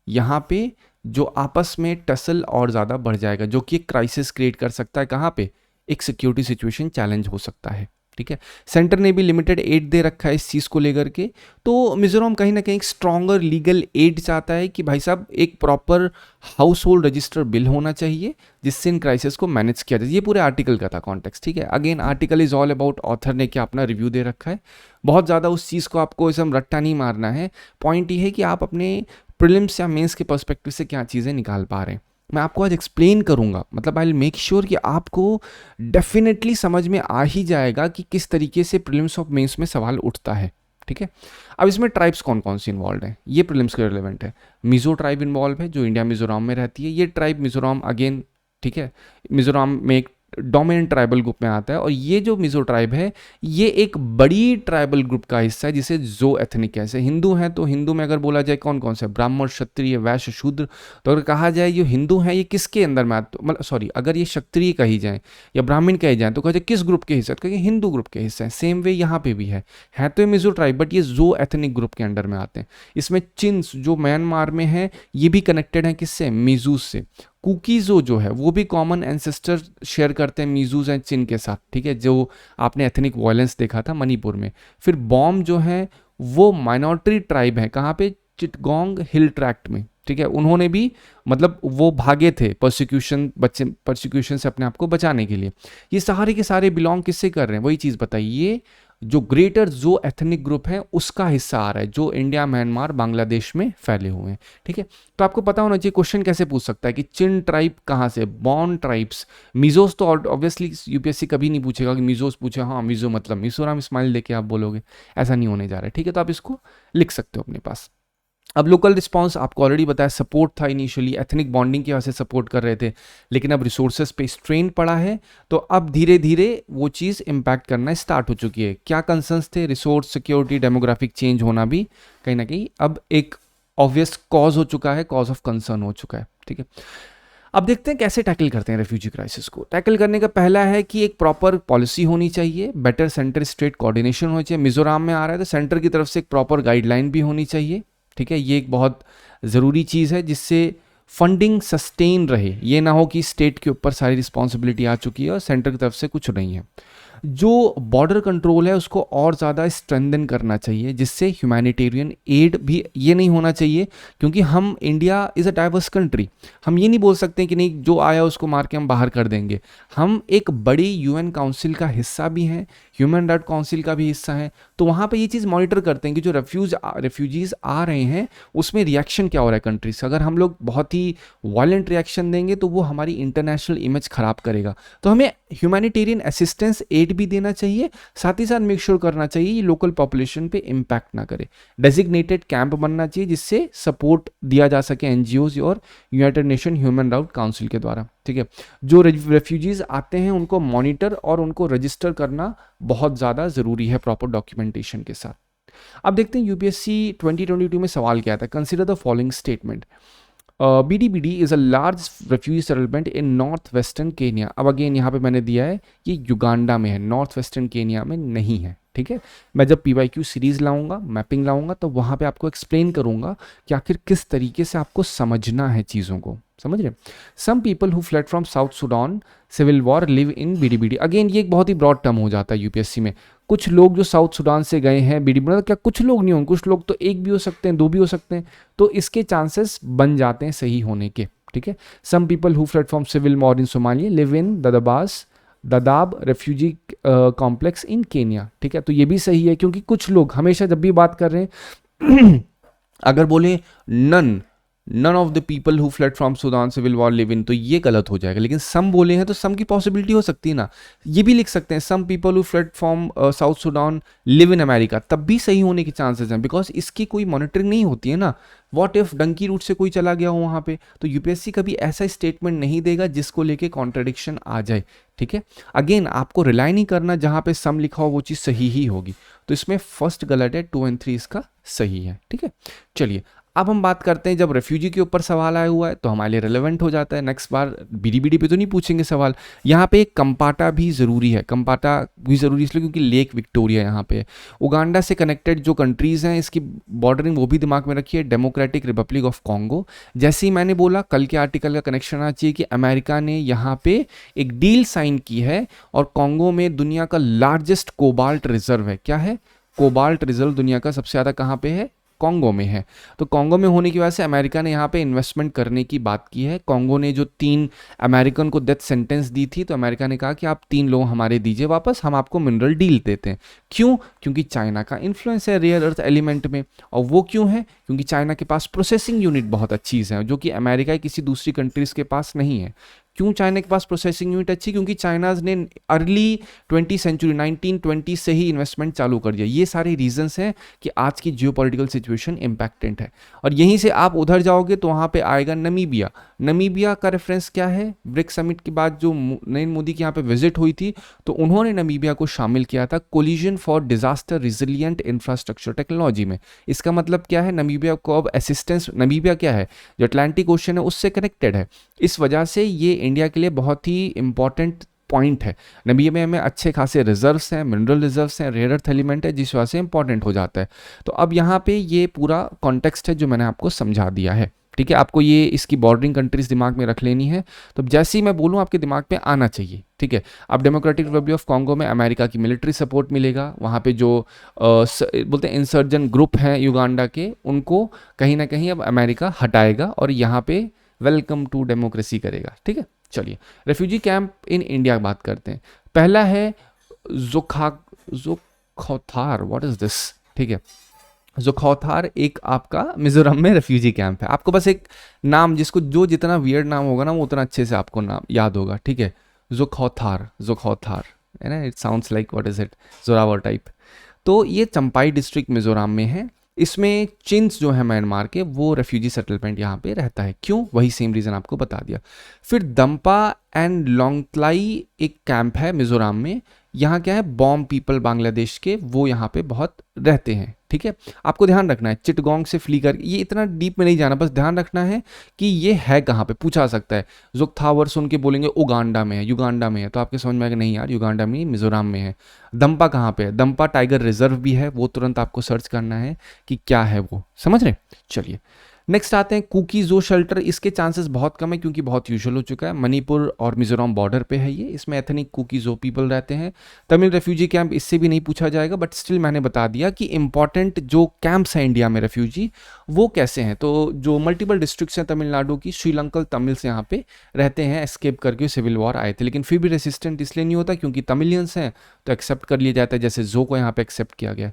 यहाँ पे जो आपस में टसल और ज़्यादा बढ़ जाएगा, जो कि एक क्राइसिस क्रिएट कर सकता है। कहाँ पे? एक सिक्योरिटी सिचुएशन चैलेंज हो सकता है, ठीक है। सेंटर ने भी लिमिटेड एड दे रखा है इस चीज़ को लेकर के, तो मिजोरम कहीं ना कहीं स्ट्रॉन्गर लीगल एड चाहता है कि भाई साहब एक proper house hold register bill होना चाहिए जिससे इन क्राइसिस को मैनेज किया जाए। ये पूरे आर्टिकल का था कॉन्टेक्स्ट, ठीक है। Again article is all about, author ने क्या अपना रिव्यू दे रखा है, बहुत ज़्यादा उस चीज़ को आपको इसम रट्टा नहीं मारना है। पॉइंट ये है कि आप अपने प्रीलिम्स या मेंस के पर्सपेक्टिव से क्या चीज़ें निकाल पा रहे हैं। मैं आपको आज एक्सप्लेन करूंगा, मतलब आई विल मेक श्योर कि आपको डेफिनेटली समझ में आ ही जाएगा कि किस तरीके से प्रीलिम्स और मेंस में सवाल उठता है, ठीक है। अब इसमें ट्राइब्स कौन कौन सी इन्वॉल्व हैं, ये प्रीलिम्स के रिलेवेंट है। मिजो ट्राइब इन्वॉल्व है जो इंडिया मिजोरम में रहती है। ये ट्राइब मिजोरम अगेन, ठीक है, मिजोरम में एक डोमिनेंट ट्राइबल ग्रुप में आता है, और ये जो मिजो ट्राइब है ये एक बड़ी ट्राइबल ग्रुप का हिस्सा है जिसे जो एथनिक है। हिंदू हैं तो हिंदू में अगर बोला जाए कौन कौन से, ब्राह्मण, क्षत्रिय, वैश्य, शूद्र, तो अगर कहा जाए ये हिंदू हैं ये किसके अंदर में आते, मतलब सॉरी अगर ये क्षत्रिय कही जाए या ब्राह्मण कहे जाए तो कहा जाए किस ग्रुप के हिस्से, क्योंकि हिंदू ग्रुप के हिस्से हैं। सेम वे यहाँ पे भी है तो ये मिजो ट्राइब, बट ये जो एथनिक ग्रुप के अंडर में आते हैं। इसमें चिन्स जो म्यांमार में है ये भी कनेक्टेड है किससे, मिजूज से। कुकीज़ो जो है वो भी कॉमन एंसेस्टर शेयर करते हैं मीजूज एंड चिन के साथ, ठीक है, जो आपने एथनिक वायलेंस देखा था मणिपुर में। फिर बॉम जो है वो माइनॉरिटी ट्राइब है, कहाँ पे, चिटगोंग हिल ट्रैक्ट में, ठीक है। उन्होंने भी मतलब वो भागे थे परसिक्यूशन से अपने आप को बचाने के लिए। ये सारे के सारे बिलोंग किससे कर रहे हैं, वही चीज़ बताइए, जो ग्रेटर जो एथनिक ग्रुप है उसका हिस्सा आ रहा है, जो इंडिया, म्यांमार, बांग्लादेश में फैले हुए हैं। ठीक है, तो आपको पता होना चाहिए क्वेश्चन कैसे पूछ सकता है कि चिन ट्राइब कहाँ से, बॉन ट्राइब्स, मिजोस, तो ऑब्वियसली यूपीएससी कभी नहीं पूछेगा कि मिजोस पूछे, हाँ मिजो मतलब मिजोरम स्माइल देके आप बोलोगे, ऐसा नहीं होने जा रहा है। ठीक है, तो आप इसको लिख सकते हो अपने पास। अब लोकल रिस्पांस आपको ऑलरेडी बताया, सपोर्ट था इनिशियली, एथनिक बॉन्डिंग की वजह से सपोर्ट कर रहे थे, लेकिन अब रिसोर्सेज पे स्ट्रेन पड़ा है, तो अब धीरे धीरे वो चीज़ इम्पैक्ट करना स्टार्ट हो चुकी है। क्या कंसर्न्स थे, रिसोर्स, सिक्योरिटी, डेमोग्राफिक चेंज होना भी कहीं ना कहीं अब एक ऑब्वियस कॉज हो चुका है, कॉज ऑफ कंसर्न हो चुका है। ठीक है, अब देखते हैं कैसे टैकल करते हैं रेफ्यूजी क्राइसिस को। टैकल करने का पहला है कि एक प्रॉपर पॉलिसी होनी चाहिए, बेटर सेंटर स्टेट कोऑर्डिनेशन होनी चाहिए। मिजोरम में आ रहा है तो सेंटर की तरफ से एक प्रॉपर गाइडलाइन भी होनी चाहिए। ठीक है, ये एक बहुत ज़रूरी चीज़ है जिससे फंडिंग सस्टेन रहे, ये ना हो कि स्टेट के ऊपर सारी रिस्पॉन्सिबिलिटी आ चुकी है और सेंटर की तरफ से कुछ नहीं है। जो बॉर्डर कंट्रोल है उसको और ज़्यादा स्ट्रेंथन करना चाहिए, जिससे ह्यूमैनिटेरियन एड भी, ये नहीं होना चाहिए क्योंकि हम India is a diverse country, हम ये नहीं बोल सकते कि नहीं जो आया उसको मार के हम बाहर कर देंगे। हम एक बड़ी यूएन काउंसिल का हिस्सा भी हैं, ह्यूमन राइट काउंसिल का भी हिस्सा है, तो वहाँ पे ये चीज़ मॉनिटर करते हैं कि जो रेफ्यूजीज़ आ रहे हैं उसमें रिएक्शन क्या हो रहा है कंट्री से। अगर हम लोग बहुत ही वायलेंट रिएक्शन देंगे तो वो हमारी इंटरनेशनल इमेज ख़राब करेगा, तो हमें ह्यूमैनिटेरियन असिस्टेंस एड भी देना चाहिए, साथ ही साथ मेक श्योर करना चाहिए ये लोकल पॉपुलेशन पे इम्पैक्ट ना करे। डेजिग्नेटेड कैंप बनना चाहिए जिससे सपोर्ट दिया जा सके एनजीओज और United nation human right council के द्वारा। ठीक है, जो रेफ्यूजीज आते हैं उनको मॉनिटर और उनको रजिस्टर करना बहुत ज़्यादा ज़रूरी है प्रॉपर डॉक्यूमेंटेशन के साथ। अब देखते हैं यूपीएससी 2022 में सवाल क्या था। Consider the following statement, BDBD is a large refugee settlement in north western Kenya. अब अगेन यहाँ पे मैंने दिया है ये युगांडा में है, नॉर्थ वेस्टर्न केनिया में नहीं है। ठीक है, मैं जब PYQ सीरीज लाऊंगा, मैपिंग लाऊंगा, तो वहाँ पे आपको एक्सप्लेन करूंगा कि आखिर किस तरीके से आपको समझना है चीज़ों को, समझ रहे। Some people who fled from South Sudan civil war live in BDBD। Again ये एक बहुत ही ब्रॉड टर्म हो जाता है यूपीएससी में। कुछ लोग जो साउथ सूडान से गए हैं BDBD, मतलब क्या कुछ लोग नहीं होंगे, कुछ लोग तो एक भी हो सकते हैं, दो भी हो सकते हैं, तो इसके चांसेस बन जाते हैं सही होने के। ठीक है, some people who fled from civil war in Somalia live in Dadaab refugee complex in Kenya. ठीक है, तो ये भी सही है क्योंकि कुछ लोग, हमेशा जब भी बात कर रहे हैं अगर बोले none of the people who fled from Sudan civil war live in, तो ये गलत हो जाएगा, लेकिन सम बोले हैं तो सम की पॉसिबिलिटी हो सकती है ना, ये भी लिख सकते हैं some people who fled from South Sudan live in America, तब भी सही होने के चांसेस हैं, बिकॉज इसकी कोई मॉनिटरिंग नहीं होती है ना। व्हाट इफ डंकी रूट से कोई चला गया हो वहाँ पे, तो यूपीएससी कभी ऐसा स्टेटमेंट नहीं देगा जिसको लेके कॉन्ट्रडिक्शन आ जाए। ठीक है, अगेन आपको रिलाई नहीं करना, जहाँ पे सम लिखा हो वो चीज़ सही ही होगी, तो इसमें फर्स्ट गलत है, 2 और 3 इसका सही है। ठीक है, चलिए अब हम बात करते हैं, जब रेफ्यूजी के ऊपर सवाल आया हुआ है तो हमारे लिए रिलेवेंट हो जाता है। नेक्स्ट बार BDBD पे तो नहीं पूछेंगे सवाल, यहाँ पे कंपाटा भी ज़रूरी है। कंपाटा भी ज़रूरी इसलिए क्योंकि लेक विक्टोरिया यहाँ पे है। उगांडा से कनेक्टेड जो कंट्रीज़ हैं इसकी बॉर्डरिंग वो भी दिमाग में रखिए। डेमोक्रेटिक रिपब्लिक ऑफ कॉन्गो, जैसे ही मैंने बोला कल के आर्टिकल का कनेक्शन आना चाहिए कि अमेरिका ने यहाँ पे एक डील साइन की है और कॉन्गो में दुनिया का लार्जेस्ट कोबाल्ट रिजर्व है। क्या है? कोबाल्ट रिजर्व दुनिया का सबसे ज़्यादा कहाँ पे है? कॉन्गो में है। तो कॉन्गो में होने की वजह से अमेरिका ने यहाँ पे इन्वेस्टमेंट करने की बात की है। कॉन्गो ने जो 3 अमेरिकन को डेथ सेंटेंस दी थी, तो अमेरिका ने कहा कि आप 3 लोग हमारे दीजिए वापस, हम आपको मिनरल डील देते हैं। क्यों? क्योंकि चाइना का इन्फ्लुएंस है रेयर अर्थ एलिमेंट में। और वो क्यों है? क्योंकि चाइना के पास प्रोसेसिंग यूनिट बहुत अच्छी है, जो कि अमेरिका किसी दूसरी कंट्रीज के पास नहीं है। क्यों चाइना के पास प्रोसेसिंग यूनिट अच्छी? क्योंकि चाइनाज ने अर्ली 20वीं सेंचुरी 1920 से ही इन्वेस्टमेंट चालू कर दिया। ये सारे रीजंस हैं कि आज की जियोपॉलिटिकल सिचुएशन इम्पैक्टेंट है। और यहीं से आप उधर जाओगे तो वहाँ पे आएगा नमीबिया। नमीबिया का रेफरेंस क्या है? ब्रिक्स समिट के बाद जो नरेंद्र मोदी की यहाँ पे विजिट हुई थी, तो उन्होंने नमीबिया को शामिल किया था collision for disaster resilient infrastructure technology में। इसका मतलब क्या है? नमीबिया को अब असिस्टेंस, नमीबिया क्या है? जो अटलांटिक ओशन है उससे कनेक्टेड है, इस वजह से ये इंडिया के लिए बहुत ही इंपॉर्टेंट पॉइंट है। नमीबिया में अच्छे खासे रिजर्व्स हैं, मिनरल रिजर्व्स हैं, रेयर अर्थ एलिमेंट है, जिस वजह से इंपॉर्टेंट हो जाता है। तो अब यहाँ पे ये पूरा कॉन्टेक्स्ट है जो मैंने आपको समझा दिया है। ठीक है, आपको ये इसकी बॉर्डरिंग कंट्रीज दिमाग में रख लेनी है, तो जैसे ही मैं बोलूँ आपके दिमाग में आना चाहिए। ठीक है, अब डेमोक्रेटिक रिपब्लिक ऑफ कॉन्गो में अमेरिका की मिलिट्री सपोर्ट मिलेगा। वहाँ पे जो बोलते हैं इंसर्जन ग्रुप हैं युगांडा के, उनको कहीं ना कहीं अब अमेरिका हटाएगा और यहाँ पे वेलकम टू डेमोक्रेसी करेगा। ठीक है, चलिए रेफ्यूजी कैंप इन इंडिया बात करते हैं। पहला है खौथार, व्हाट इज दिस, ठीक है। जोखौथार एक आपका मिजोरम में रेफ्यूजी कैंप है। आपको बस एक नाम, जिसको जो जितना वियर्ड नाम होगा ना वो उतना अच्छे से आपको नाम याद होगा, ठीक है। जोखौथार, जोखौथार है ना, it sounds like what is it, Zorawar type. तो ये चंपाई डिस्ट्रिक्ट मिजोरम में है। इसमें चिंस जो है म्यांमार के, वो रेफ्यूजी सेटलमेंट यहाँ पे रहता है। क्यों? वही सेम रीज़न आपको बता दिया। फिर दम्पा एंड लोंगतलाई एक कैंप है मिजोरम में। यहाँ क्या है, बॉम पीपल बांग्लादेश के, वो यहाँ पे बहुत रहते हैं, ठीक है। आपको ध्यान रखना है चिटगोंग से फ्ली कर, ये इतना डीप में नहीं जाना, बस ध्यान रखना है कि ये है कहाँ पे, पूछा सकता है। जोगथावर सुन के बोलेंगे उगांडा में है, युगांडा में है, तो आपके समझ में आएगा नहीं यार युगांडा में नहीं, मिजोरम में है। दम्पा कहाँ पे है? दम्पा टाइगर रिजर्व भी है, वो तुरंत आपको सर्च करना है कि क्या है वो, समझ रहे। चलिए नेक्स्ट आते हैं कुकी जो शेल्टर। इसके चांसेस बहुत कम है क्योंकि बहुत यूजुअल हो चुका है। मणिपुर और मिजोरम बॉर्डर पे है ये। इसमें एथनिक कुकी जो पीपल रहते हैं। तमिल रेफ्यूजी कैंप, इससे भी नहीं पूछा जाएगा, बट स्टिल मैंने बता दिया कि इंपॉर्टेंट जो कैंप्स हैं इंडिया में रेफ्यूजी, वो कैसे हैं। तो जो मल्टीपल डिस्ट्रिक्ट्स हैं तमिलनाडु की, श्रीलंकल तमिल्स यहाँ पे रहते हैं, एस्केप करके सिविल वॉर आए थे, लेकिन फिर भी रेसिस्टेंट इसलिए नहीं होता क्योंकि तमिलियंस हैं तो एक्सेप्ट कर लिया जाता है, जैसे जो को यहाँ पे एक्सेप्ट किया गया।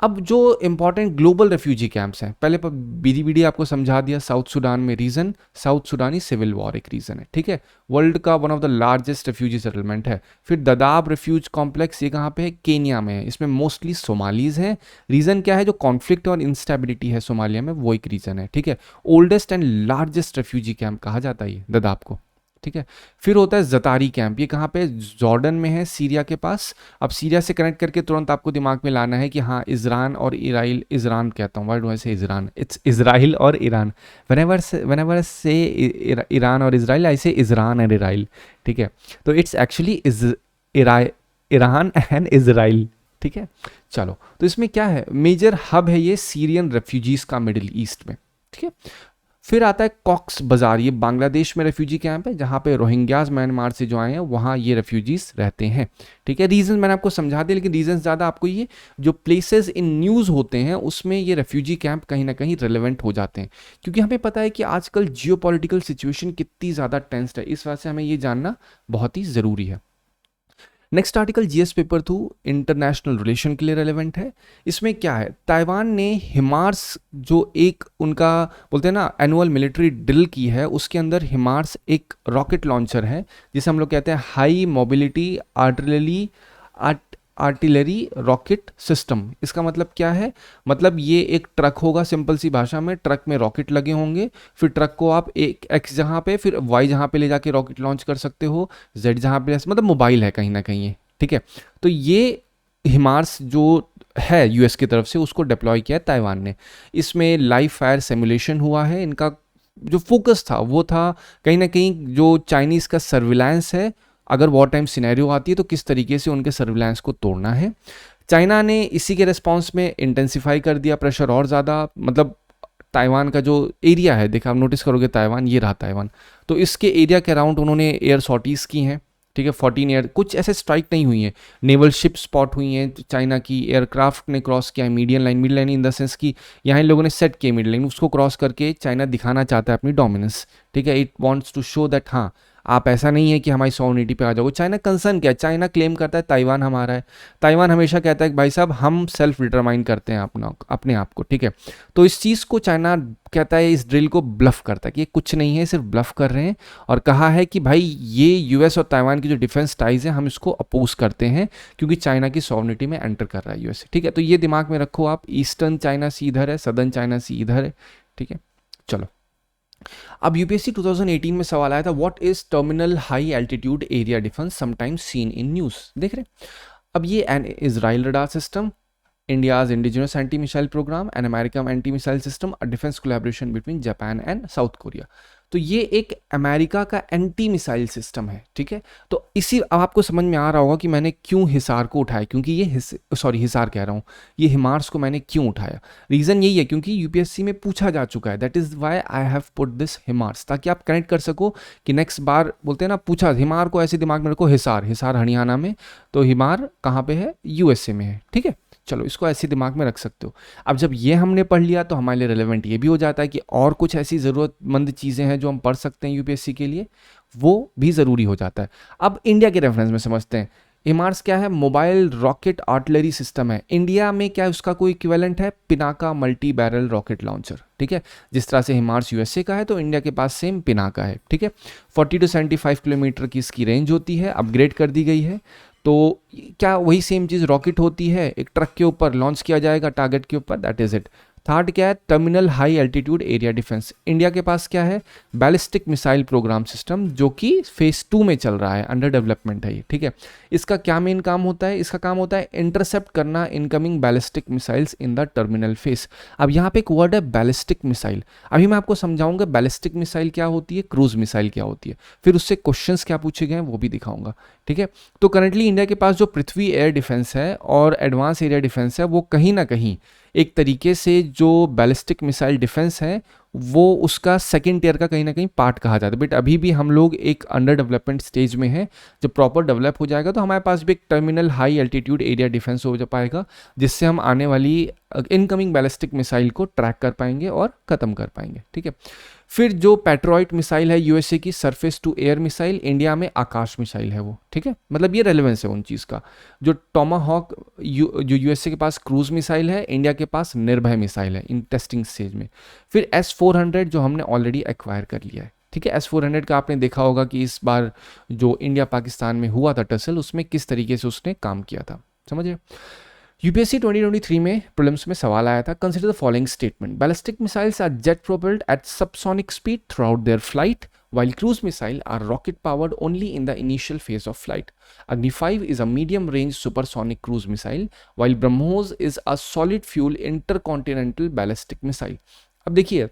अब जो इंपॉर्टेंट ग्लोबल रेफ्यूजी कैंप्स हैं, पहले बीडी बीडी आपको समझा दिया। साउथ सूडान में रीजन, साउथ सूडानी सिविल वॉर एक रीजन है, ठीक है। वर्ल्ड का one of the largest refugee settlement है। फिर ददाब रेफ्यूज कॉम्प्लेक्स, ये कहाँ पे है? केनिया में है। इसमें मोस्टली सोमालीज हैं। रीजन क्या है? जो कॉन्फ्लिक्ट और इंस्टेबिलिटी है सोमालिया में, वो एक रीजन है, ठीक है। Oldest and largest refugee camp कहा जाता है ये ददाब को, ठीक है। फिर होता है जतारी कैंप, ये कहाँ पे? जॉर्डन में है, सीरिया के पास। अब सीरिया से कनेक्ट करके तुरंत आपको दिमाग में लाना है कि हाँ इजरान और इराइल, इजरान कहता हूँ, वर्ड वैसे इजरान, इट्स इजराइल और ईरान। व्हेनेवर से ईरान और इजराइल, ऐसे इजरान एंड इराइल, ठीक है। तो it's actually Iran and Israel, ठीक है। चलो, तो इसमें क्या है, मेजर हब है ये सीरियन रेफ्यूजीज का मिडिल ईस्ट में, ठीक है। फिर आता है कॉक्स बाजार, ये बांग्लादेश में रेफ्यूजी कैंप है, जहाँ पे रोहिंग्याज म्यांमार से जो आए हैं वहाँ ये रेफ्यूजीज रहते हैं, ठीक है। रीजन मैंने आपको समझा दिया, लेकिन रीजन ज़्यादा आपको ये जो प्लेसेस इन न्यूज़ होते हैं उसमें ये रेफ्यूजी कैंप कहीं ना कहीं रिलेवेंट हो जाते हैं, क्योंकि हमें पता है कि आजकल जियोपॉलिटिकल सिचुएशन कितनी ज़्यादा टेंस्ड है, इस वजह से हमें ये जानना बहुत ही ज़रूरी है। Next article GS paper 2 international relation के लिए रेलेवेंट है। इसमें क्या है, ताइवान ने हिमार्स जो एक उनका बोलते हैं ना एनुअल मिलिट्री ड्रिल की है, उसके अंदर हिमार्स एक रॉकेट लॉन्चर है जिसे हम लोग कहते हैं high mobility artillery rocket system. इसका मतलब क्या है? मतलब ये एक ट्रक होगा, सिंपल सी भाषा में, ट्रक में रॉकेट लगे होंगे, फिर ट्रक को आप एक एक्स जहाँ पे फिर वाई जहाँ पे ले जाके रॉकेट लॉन्च कर सकते हो, जेड जहाँ पे, मतलब मोबाइल है कहीं ना कहीं ये, ठीक है। तो ये हिमार्स जो है यूएस की तरफ से, उसको डिप्लॉय किया है ताइवान ने। इसमें लाइव फायर सिमुलेशन हुआ है। इनका जो फोकस था वो था कहीं ना कहीं जो चाइनीज़ का सर्विलांस है, अगर वॉर टाइम सिनेरियो आती है तो किस तरीके से उनके सर्विलांस को तोड़ना है। चाइना ने इसी के रिस्पॉन्स में इंटेंसिफाई कर दिया प्रेशर और ज़्यादा, मतलब ताइवान का जो एरिया है, देखा आप नोटिस करोगे ताइवान, ये रहा ताइवान, तो इसके एरिया के अराउंड उन्होंने एयर सॉर्टीज़ की हैं, ठीक है। 14 एयर, कुछ ऐसे स्ट्राइक नहीं हुई हैं, नेवल शिप स्पॉट हुई हैं, चाइना की एयरक्राफ्ट ने क्रॉस किया है median line, mid line in the sense कि यहाँ इन लोगों ने सेट किए मिड लाइन, उसको क्रॉस करके चाइना दिखाना चाहता है अपनी डोमिनेंस, ठीक है। It wants to show that हाँ आप ऐसा नहीं है कि हमारी सॉवरेनिटी पे आ जाओगे। चाइना कंसर्न क्या है? चाइना क्लेम करता है ताइवान हमारा है। ताइवान हमेशा कहता है कि भाई साहब हम सेल्फ डिटरमाइन करते हैं अपने आप को, ठीक है। तो इस चीज़ को चाइना कहता है, इस ड्रिल को ब्लफ करता है कि ये कुछ नहीं है, सिर्फ ब्लफ कर रहे हैं, और कहा है कि भाई ये यूएस और ताइवान की जो डिफेंस टाइज है हम इसको अपोज करते हैं क्योंकि चाइना की सॉवरेनिटी में एंटर कर रहा है यूएस, ठीक है। तो ये दिमाग में रखो आप, ईस्टर्न चाइना सी इधर है, सदर्न चाइना सी इधर है, ठीक है। चलो, अब यूपीएससी 2018 में सवाल आया था, what is terminal high altitude area defence sometimes seen in news, देख रहे। अब ये an Israel radar system, India's indigenous anti-missile program, and American anti-missile system, a defense collaboration between Japan and South Korea. तो ये एक America का anti missile system है, ठीक है। तो इसी अब आपको समझ में आ रहा होगा कि मैंने क्यों हिसार को उठाया, क्योंकि ये हिसार कह रहा हूँ, ये हिमार्स को मैंने क्यों उठाया। रीज़न यही है क्योंकि यूपीएससी में पूछा जा चुका है, that is why I have put this HIMARS, ताकि आप कनेक्ट कर सको कि नेक्स्ट बार बोलते हैं ना, पूछा हिमार को ऐसे दिमाग में रखो, हिसार हरियाणा में, तो हिमार कहाँ पे है? यूएसए में है, ठीक है। चलो, इसको ऐसे दिमाग में रख सकते हो। अब जब ये हमने पढ़ लिया तो हमारे लिए रेलेवेंट ये भी हो जाता है कि और कुछ ऐसी ज़रूरतमंद चीज़ें हैं जो हम पढ़ सकते हैं यूपीएससी के लिए, वो भी ज़रूरी हो जाता है। अब इंडिया के रेफरेंस में समझते हैं, हिमार्स क्या है, मोबाइल रॉकेट आर्टिलरी सिस्टम है। इंडिया में क्या है, उसका कोई इक्विवेलेंट है, Pinaka multi barrel rocket launcher, ठीक है। जिस तरह से हिमार्स यूएसए का है तो इंडिया के पास सेम पिनाका है, ठीक है। 40 to 75 किलोमीटर की इसकी रेंज होती है, अपग्रेड कर दी गई है। तो क्या वही सेम चीज़ रॉकेट होती है, एक ट्रक के ऊपर लॉन्च किया जाएगा टारगेट के ऊपर, दैट इज इट। थर्ड क्या है, terminal high altitude area defence. India के पास क्या है, बैलिस्टिक मिसाइल प्रोग्राम सिस्टम, जो कि फेज 2 में चल रहा है, अंडर डेवलपमेंट है ये, ठीक है। इसका क्या मेन काम होता है, इसका काम होता है इंटरसेप्ट करना incoming ballistic missiles in the terminal phase. अब यहाँ पे एक वर्ड है बैलिस्टिक मिसाइल, अभी मैं आपको समझाऊंगा बैलिस्टिक मिसाइल क्या होती है, क्रूज मिसाइल क्या होती है, फिर उससे क्वेश्चंस क्या पूछे गए हैं वो भी दिखाऊंगा, ठीक है। तो करंटली इंडिया के पास जो पृथ्वी एयर डिफेंस है और एडवांस एरिया डिफेंस है, वो कहीं ना कहीं एक तरीके से जो बैलिस्टिक मिसाइल डिफेंस है वो उसका सेकेंड टियर का कहीं ना कहीं पार्ट कहा जाता है। बट अभी भी हम लोग एक अंडर डेवलपमेंट स्टेज में है। जब प्रॉपर डेवलप हो जाएगा तो हमारे पास भी एक terminal high altitude area defence हो जा पाएगा, जिससे हम आने वाली इनकमिंग बैलिस्टिक मिसाइल को ट्रैक कर पाएंगे और ख़त्म कर पाएंगे, ठीक है। फिर जो पैट्रॉइट मिसाइल है यूएसए की, surface to air missile, India में आकाश मिसाइल है वो, ठीक है। मतलब ये रेलेवेंस है उन चीज़ का। जो टोमाहॉक जो यूएसए के पास क्रूज मिसाइल है, इंडिया के पास निर्भय मिसाइल है इन टेस्टिंग स्टेज में। फिर S-400 जो हमने ऑलरेडी एक्वायर कर लिया है, ठीक है। S-400 का आपने देखा होगा कि इस बार जो इंडिया पाकिस्तान में हुआ था टसल, उसमें किस तरीके से उसने काम किया था, समझिए। यूपीएससी 2023 में प्रीलिम्स में सवाल आया था, consider the following statement, ballistic missiles are jet propelled at subsonic speed throughout their flight while cruise missile are rocket powered only in the initial phase of flight. Agni 5 is a medium range supersonic cruise missile while BrahMos is a solid fuel intercontinental ballistic missile. अब देखिए,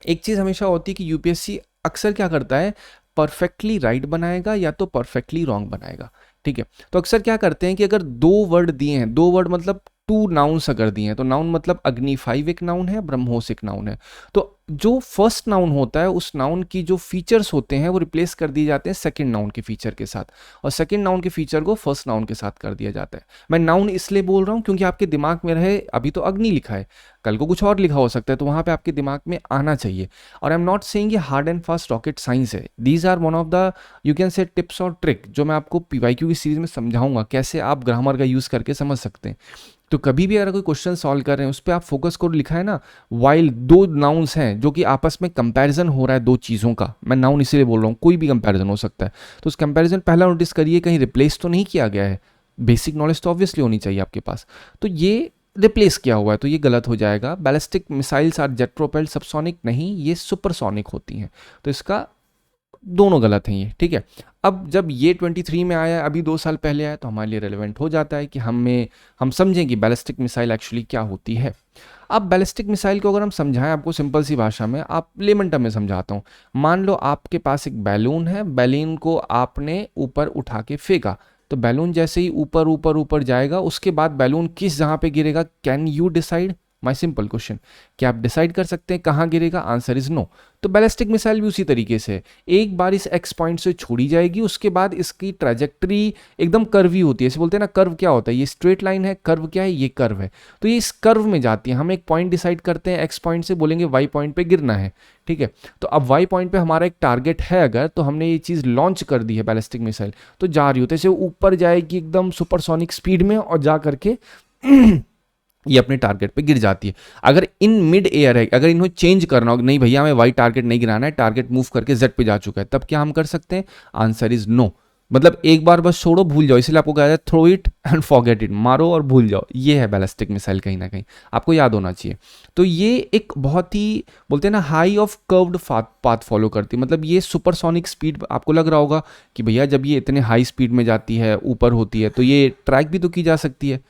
एक चीज़ हमेशा होती है कि UPSC अक्सर क्या करता है, परफेक्टली राइट बनाएगा या तो परफेक्टली रॉन्ग बनाएगा, ठीक है। तो अक्सर क्या करते हैं कि अगर दो वर्ड दिए हैं, दो वर्ड मतलब टू नाउन्स अगर दिए हैं, तो नाउन मतलब अग्नि 5 एक नाउन है, ब्रह्मोस एक नाउन है, तो जो फर्स्ट नाउन होता है उस नाउन की जो फीचर्स होते हैं वो रिप्लेस कर दिए जाते हैं सेकंड नाउन के फीचर के साथ, और सेकंड नाउन के फीचर को फर्स्ट नाउन के साथ कर दिया जाता है। मैं नाउन इसलिए बोल रहा हूँ क्योंकि आपके दिमाग में रहे, अभी तो अग्नि लिखा है, कल को कुछ और लिखा हो सकता है, तो वहाँ पे आपके दिमाग में आना चाहिए। और आई एम नॉट सेइंग ये hard and fast rocket science है, these are one of the you can say tips और ट्रिक, जो मैं आपको पीवाईक्यू की सीरीज में समझाऊंगा कैसे आप ग्रामर का यूज़ करके समझ सकते हैं। तो कभी भी अगर कोई क्वेश्चन सॉल्व कर रहे हैं उस पर आप फोकस करो, लिखा है ना वाइल, दो नाउन्स हैं जो कि आपस में कंपैरिजन हो रहा है दो चीज़ों का, मैं नाउन इसीलिए बोल रहा हूँ, कोई भी कंपैरिजन हो सकता है, तो उस कंपैरिजन पहला नोटिस करिए कहीं रिप्लेस तो नहीं किया गया है। बेसिक नॉलेज तो ऑब्वियसली होनी चाहिए आपके पास, तो ये रिप्लेस किया हुआ है तो ये गलत हो जाएगा। Ballistic missiles are jet propelled subsonic नहीं, ये सुपरसोनिक होती हैं, तो इसका दोनों गलत हैं ये, ठीक है। अब जब ये 23 में आया, अभी 2 साल पहले आया, तो हमारे लिए रेलेवेंट हो जाता है कि हम समझें कि बैलिस्टिक मिसाइल एक्चुअली क्या होती है। अब बैलिस्टिक मिसाइल को अगर हम समझाएं आपको सिंपल सी भाषा में, आप लेमन टर्म में समझाता हूँ। मान लो आपके पास एक बैलून है, बैलून को आपने ऊपर उठा के फेंका, तो बैलून जैसे ही ऊपर ऊपर ऊपर जाएगा, उसके बाद बैलून किस जहाँ पे गिरेगा, can you decide? My simple question, क्या आप डिसाइड कर सकते हैं कहाँ गिरेगा? Answer is no. तो बैलिस्टिक मिसाइल भी उसी तरीके से एक बार इस एक्स पॉइंट से छोड़ी जाएगी, उसके बाद इसकी ट्रैजेक्टरी एकदम कर्वी होती है, इसे बोलते हैं ना कर्व। क्या होता है? ये स्ट्रेट लाइन है, कर्व क्या है? ये कर्व है। तो ये इस कर्व में जाती है। हम एक पॉइंट डिसाइड करते हैं, एक्स पॉइंट से बोलेंगे वाई पॉइंट पे गिरना है, ठीक है। तो अब वाई पॉइंट पे हमारा एक टारगेट है, अगर तो हमने ये चीज़ लॉन्च कर दी है बैलिस्टिक मिसाइल, तो जा रही होती है, ऊपर जाएगी एकदम सुपरसोनिक स्पीड में और जा करके ये अपने टारगेट पे गिर जाती है। अगर इन मिड एयर है, अगर इन्हें चेंज करना हो, नहीं भैया हमें वाई टारगेट नहीं गिराना है, टारगेट मूव करके जेड पे जा चुका है, तब क्या हम कर सकते हैं? Answer is no. मतलब एक बार बस छोड़ो, भूल जाओ, इसलिए आपको कहा जाए throw it and forget it, मारो और भूल जाओ। ये है बैलिस्टिक मिसाइल, कहीं ना कहीं आपको याद होना चाहिए। तो ये एक बहुत ही बोलते हैं ना high of curved path follow करती है। मतलब ये सुपरसोनिक स्पीड, आपको लग रहा होगा कि भैया जब ये इतने हाई स्पीड में जाती है, ऊपर होती है, तो ये ट्रैक भी तो की जा सकती है।